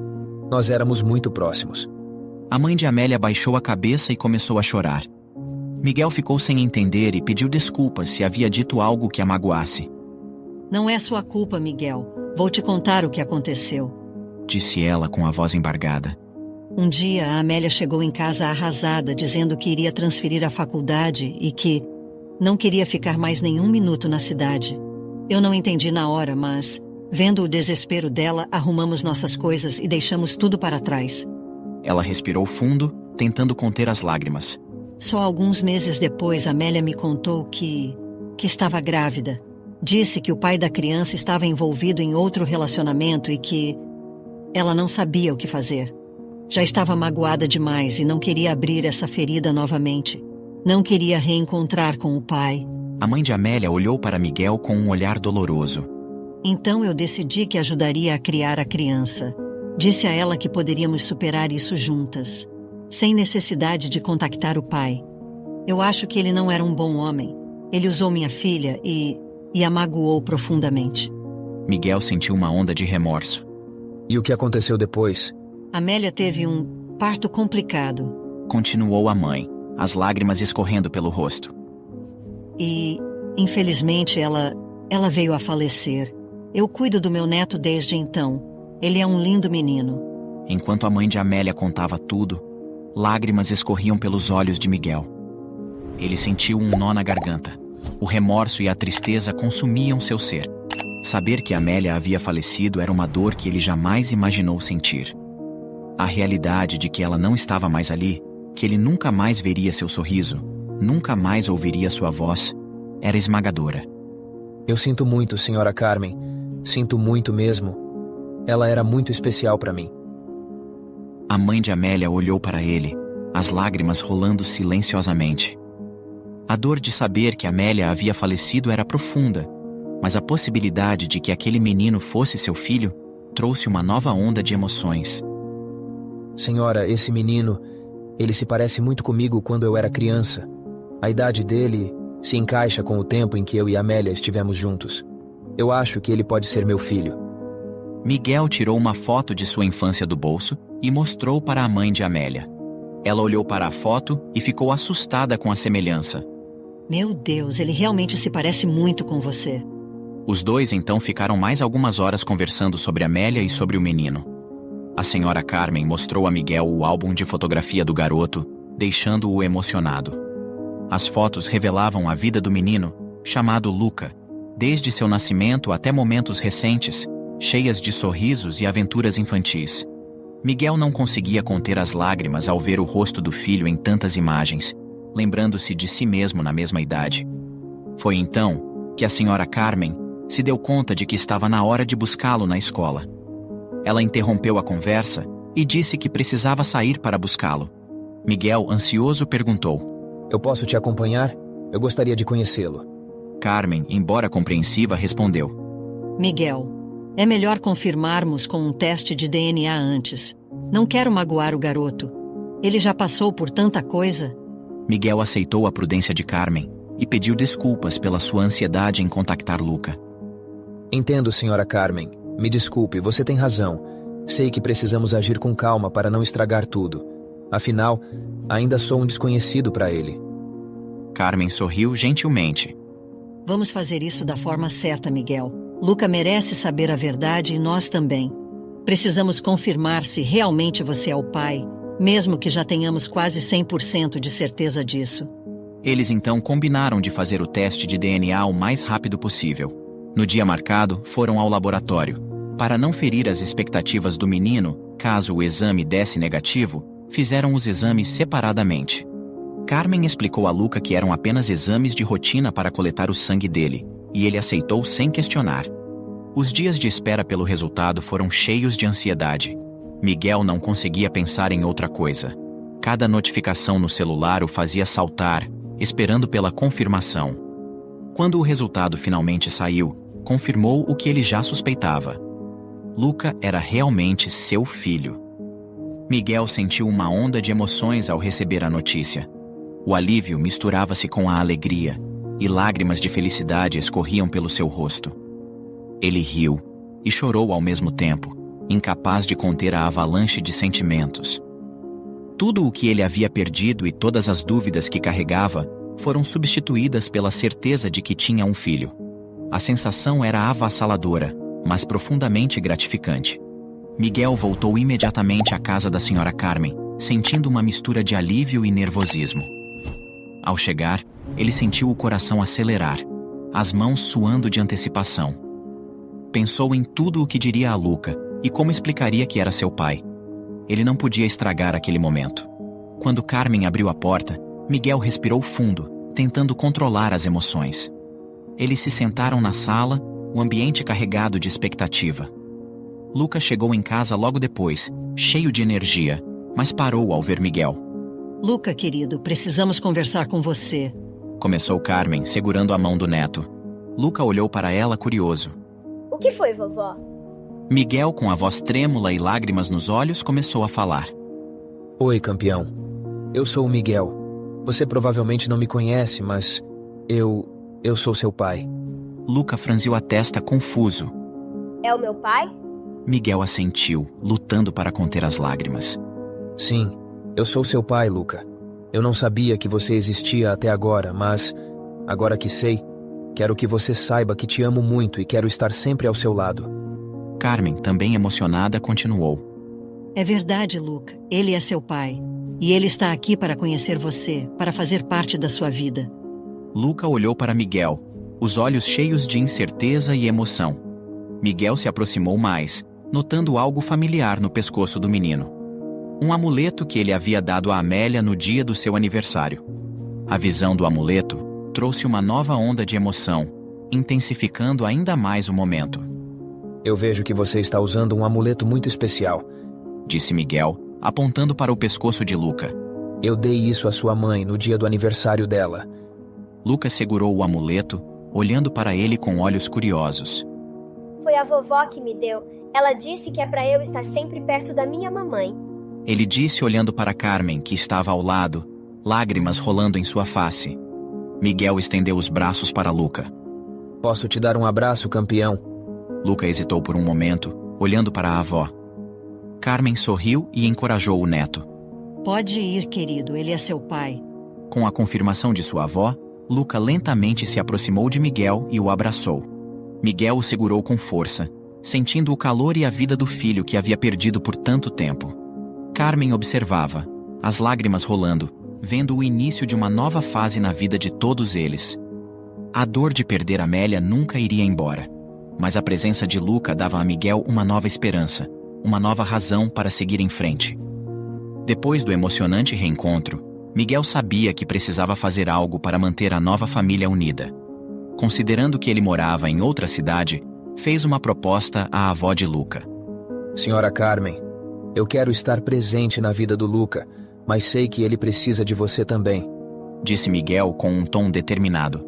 Nós éramos muito próximos. A mãe de Amélia baixou a cabeça e começou a chorar. Miguel ficou sem entender e pediu desculpas se havia dito algo que a magoasse. Não é sua culpa, Miguel. Vou te contar o que aconteceu. Disse ela com a voz embargada. Um dia, a Amélia chegou em casa arrasada, dizendo que iria transferir à faculdade e que não queria ficar mais nenhum minuto na cidade. Eu não entendi na hora, mas, vendo o desespero dela, arrumamos nossas coisas e deixamos tudo para trás. Ela respirou fundo, tentando conter as lágrimas. Só alguns meses depois, Amélia me contou que estava grávida. Disse que o pai da criança estava envolvido em outro relacionamento e que ela não sabia o que fazer. Já estava magoada demais e não queria abrir essa ferida novamente. Não queria reencontrar com o pai. A mãe de Amélia olhou para Miguel com um olhar doloroso. Então eu decidi que ajudaria a criar a criança. Disse a ela que poderíamos superar isso juntas, sem necessidade de contactar o pai. Eu acho que ele não era um bom homem. Ele usou minha filha e a magoou profundamente. Miguel sentiu uma onda de remorso. E o que aconteceu depois? Amélia teve um parto complicado. Continuou a mãe, as lágrimas escorrendo pelo rosto. E, infelizmente, ela veio a falecer. Eu cuido do meu neto desde então. Ele é um lindo menino. Enquanto a mãe de Amélia contava tudo, lágrimas escorriam pelos olhos de Miguel. Ele sentiu um nó na garganta. O remorso e a tristeza consumiam seu ser. Saber que Amélia havia falecido era uma dor que ele jamais imaginou sentir. A realidade de que ela não estava mais ali, que ele nunca mais veria seu sorriso, nunca mais ouviria sua voz, era esmagadora. Eu sinto muito, senhora Carmen. Sinto muito mesmo. Ela era muito especial para mim. A mãe de Amélia olhou para ele, as lágrimas rolando silenciosamente. A dor de saber que Amélia havia falecido era profunda, mas a possibilidade de que aquele menino fosse seu filho trouxe uma nova onda de emoções. Senhora, esse menino, ele se parece muito comigo quando eu era criança. A idade dele se encaixa com o tempo em que eu e Amélia estivemos juntos. Eu acho que ele pode ser meu filho. Miguel tirou uma foto de sua infância do bolso e mostrou para a mãe de Amélia. Ela olhou para a foto e ficou assustada com a semelhança. Meu Deus, ele realmente se parece muito com você. Os dois então ficaram mais algumas horas conversando sobre Amélia e sobre o menino. A senhora Carmen mostrou a Miguel o álbum de fotografia do garoto, deixando-o emocionado. As fotos revelavam a vida do menino, chamado Luca, desde seu nascimento até momentos recentes, cheias de sorrisos e aventuras infantis. Miguel não conseguia conter as lágrimas ao ver o rosto do filho em tantas imagens, lembrando-se de si mesmo na mesma idade. Foi então que a senhora Carmen se deu conta de que estava na hora de buscá-lo na escola. Ela interrompeu a conversa e disse que precisava sair para buscá-lo. Miguel, ansioso, perguntou: Eu posso te acompanhar? Eu gostaria de conhecê-lo. Carmen, embora compreensiva, respondeu: Miguel, é melhor confirmarmos com um teste de DNA antes. Não quero magoar o garoto. Ele já passou por tanta coisa. Miguel aceitou a prudência de Carmen e pediu desculpas pela sua ansiedade em contactar Luca. Entendo, senhora Carmen. Me desculpe, você tem razão. Sei que precisamos agir com calma para não estragar tudo. Afinal, ainda sou um desconhecido para ele. Carmen sorriu gentilmente. Vamos fazer isso da forma certa, Miguel. Luca merece saber a verdade e nós também. Precisamos confirmar se realmente você é o pai, mesmo que já tenhamos quase 100% de certeza disso. Eles então combinaram de fazer o teste de DNA o mais rápido possível. No dia marcado, foram ao laboratório. Para não ferir as expectativas do menino, caso o exame desse negativo, fizeram os exames separadamente. Carmen explicou a Luca que eram apenas exames de rotina para coletar o sangue dele, e ele aceitou sem questionar. Os dias de espera pelo resultado foram cheios de ansiedade. Miguel não conseguia pensar em outra coisa. Cada notificação no celular o fazia saltar, esperando pela confirmação. Quando o resultado finalmente saiu, confirmou o que ele já suspeitava. Luca era realmente seu filho. Miguel sentiu uma onda de emoções ao receber a notícia. O alívio misturava-se com a alegria, e lágrimas de felicidade escorriam pelo seu rosto. Ele riu e chorou ao mesmo tempo, incapaz de conter a avalanche de sentimentos. Tudo o que ele havia perdido e todas as dúvidas que carregava foram substituídas pela certeza de que tinha um filho. A sensação era avassaladora, mas profundamente gratificante. Miguel voltou imediatamente à casa da senhora Carmen, sentindo uma mistura de alívio e nervosismo. Ao chegar, ele sentiu o coração acelerar. as mãos suando de antecipação. Pensou em tudo o que diria a Luca e como explicaria que era seu pai. Ele não podia estragar aquele momento. Quando Carmen abriu a porta, Miguel respirou fundo, tentando controlar as emoções. Eles se sentaram na sala, o ambiente carregado de expectativa. Luca chegou em casa logo depois, cheio de energia, mas parou ao ver Miguel. Luca, querido, precisamos conversar com você. Começou Carmen, segurando a mão do neto. Luca olhou para ela curioso. O que foi, vovó? Miguel, com a voz trêmula e lágrimas nos olhos, começou a falar. Oi, campeão. Eu sou o Miguel. Você provavelmente não me conhece, mas eu sou seu pai. Luca franziu a testa confuso. É o meu pai? Miguel assentiu, lutando para conter as lágrimas. Sim, eu sou seu pai, Luca. Eu não sabia que você existia até agora, mas, agora que sei, quero que você saiba que te amo muito e quero estar sempre ao seu lado. Carmen, também emocionada, continuou. É verdade, Luca. Ele é seu pai. E ele está aqui para conhecer você, para fazer parte da sua vida. Luca olhou para Miguel, os olhos cheios de incerteza e emoção. Miguel se aproximou mais, notando algo familiar no pescoço do menino. Um amuleto que ele havia dado a Amélia no dia do seu aniversário. A visão do amuleto trouxe uma nova onda de emoção, intensificando ainda mais o momento. Eu vejo que você está usando um amuleto muito especial, disse Miguel, apontando para o pescoço de Luca. Eu dei isso à sua mãe no dia do aniversário dela. Luca segurou o amuleto, olhando para ele com olhos curiosos. Foi a vovó que me deu. Ela disse que é para eu estar sempre perto da minha mamãe. Ele disse olhando para Carmen, que estava ao lado, lágrimas rolando em sua face. Miguel estendeu os braços para Luca. Posso te dar um abraço, campeão? Luca hesitou por um momento, olhando para a avó. Carmen sorriu e encorajou o neto. Pode ir, querido, ele é seu pai. Com a confirmação de sua avó, Luca lentamente se aproximou de Miguel e o abraçou. Miguel o segurou com força, sentindo o calor e a vida do filho que havia perdido por tanto tempo. Carmen observava, as lágrimas rolando, vendo o início de uma nova fase na vida de todos eles. A dor de perder Amélia nunca iria embora, mas a presença de Luca dava a Miguel uma nova esperança, uma nova razão para seguir em frente. Depois do emocionante reencontro, Miguel sabia que precisava fazer algo para manter a nova família unida. Considerando que ele morava em outra cidade, fez uma proposta à avó de Luca. Senhora Carmen, eu quero estar presente na vida do Luca, mas sei que ele precisa de você também, disse Miguel com um tom determinado.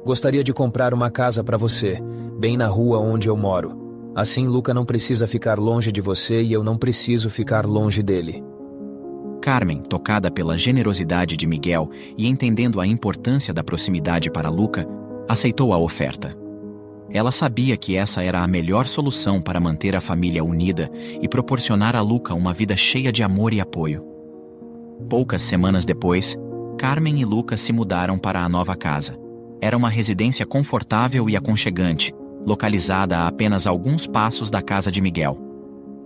Gostaria de comprar uma casa para você, bem na rua onde eu moro. Assim Luca não precisa ficar longe de você e eu não preciso ficar longe dele. Carmen, tocada pela generosidade de Miguel e entendendo a importância da proximidade para Luca, aceitou a oferta. Ela sabia que essa era a melhor solução para manter a família unida e proporcionar a Luca uma vida cheia de amor e apoio. Poucas semanas depois, Carmen e Luca se mudaram para a nova casa. Era uma residência confortável e aconchegante, localizada a apenas alguns passos da casa de Miguel.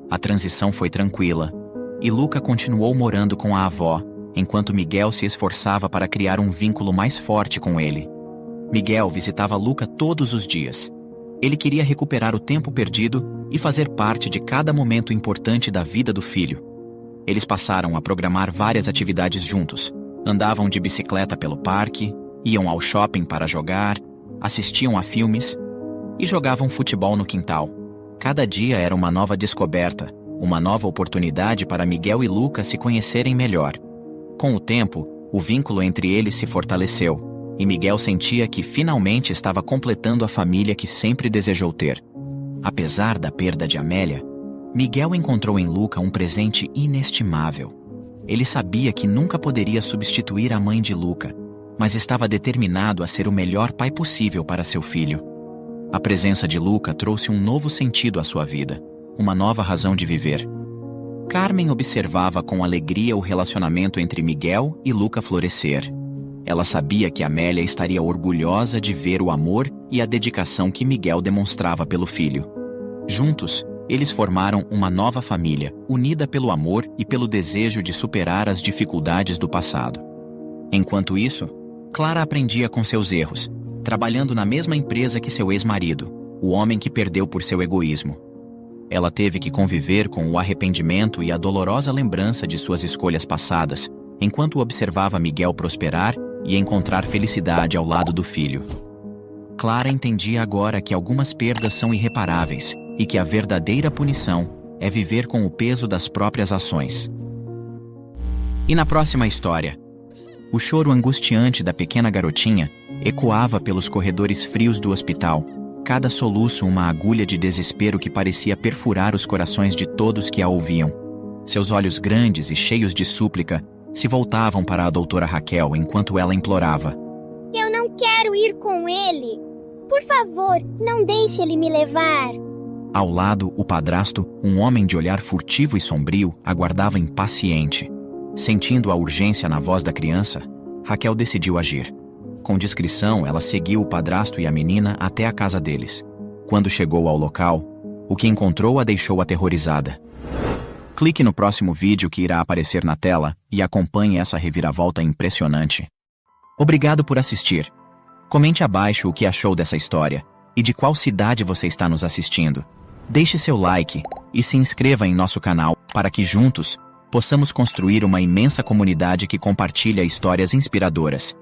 A transição foi tranquila, e Luca continuou morando com a avó, enquanto Miguel se esforçava para criar um vínculo mais forte com ele. Miguel visitava Luca todos os dias. Ele queria recuperar o tempo perdido e fazer parte de cada momento importante da vida do filho. Eles passaram a programar várias atividades juntos. Andavam de bicicleta pelo parque, iam ao shopping para jogar, assistiam a filmes e jogavam futebol no quintal. Cada dia era uma nova descoberta, uma nova oportunidade para Miguel e Luca se conhecerem melhor. Com o tempo, o vínculo entre eles se fortaleceu, e Miguel sentia que finalmente estava completando a família que sempre desejou ter. Apesar da perda de Amélia, Miguel encontrou em Luca um presente inestimável. Ele sabia que nunca poderia substituir a mãe de Luca, mas estava determinado a ser o melhor pai possível para seu filho. A presença de Luca trouxe um novo sentido à sua vida, uma nova razão de viver. Carmen observava com alegria o relacionamento entre Miguel e Luca florescer. Ela sabia que Amélia estaria orgulhosa de ver o amor e a dedicação que Miguel demonstrava pelo filho. Juntos, eles formaram uma nova família, unida pelo amor e pelo desejo de superar as dificuldades do passado. Enquanto isso, Clara aprendia com seus erros, trabalhando na mesma empresa que seu ex-marido, o homem que perdeu por seu egoísmo. Ela teve que conviver com o arrependimento e a dolorosa lembrança de suas escolhas passadas, enquanto observava Miguel prosperar e encontrar felicidade ao lado do filho. Clara entendia agora que algumas perdas são irreparáveis e que a verdadeira punição é viver com o peso das próprias ações. E na próxima história, o choro angustiante da pequena garotinha ecoava pelos corredores frios do hospital, cada soluço uma agulha de desespero que parecia perfurar os corações de todos que a ouviam. Seus olhos grandes e cheios de súplica se voltavam para a doutora Raquel enquanto ela implorava: Eu não quero ir com ele. Por favor, não deixe ele me levar. Ao lado, o padrasto, um homem de olhar furtivo e sombrio, aguardava impaciente. Sentindo a urgência na voz da criança, Raquel decidiu agir. Com discrição, ela seguiu o padrasto e a menina até a casa deles. Quando chegou ao local, o que encontrou a deixou aterrorizada. Clique no próximo vídeo que irá aparecer na tela e acompanhe essa reviravolta impressionante. Obrigado por assistir. Comente abaixo o que achou dessa história e de qual cidade você está nos assistindo. Deixe seu like e se inscreva em nosso canal para que juntos possamos construir uma imensa comunidade que compartilha histórias inspiradoras.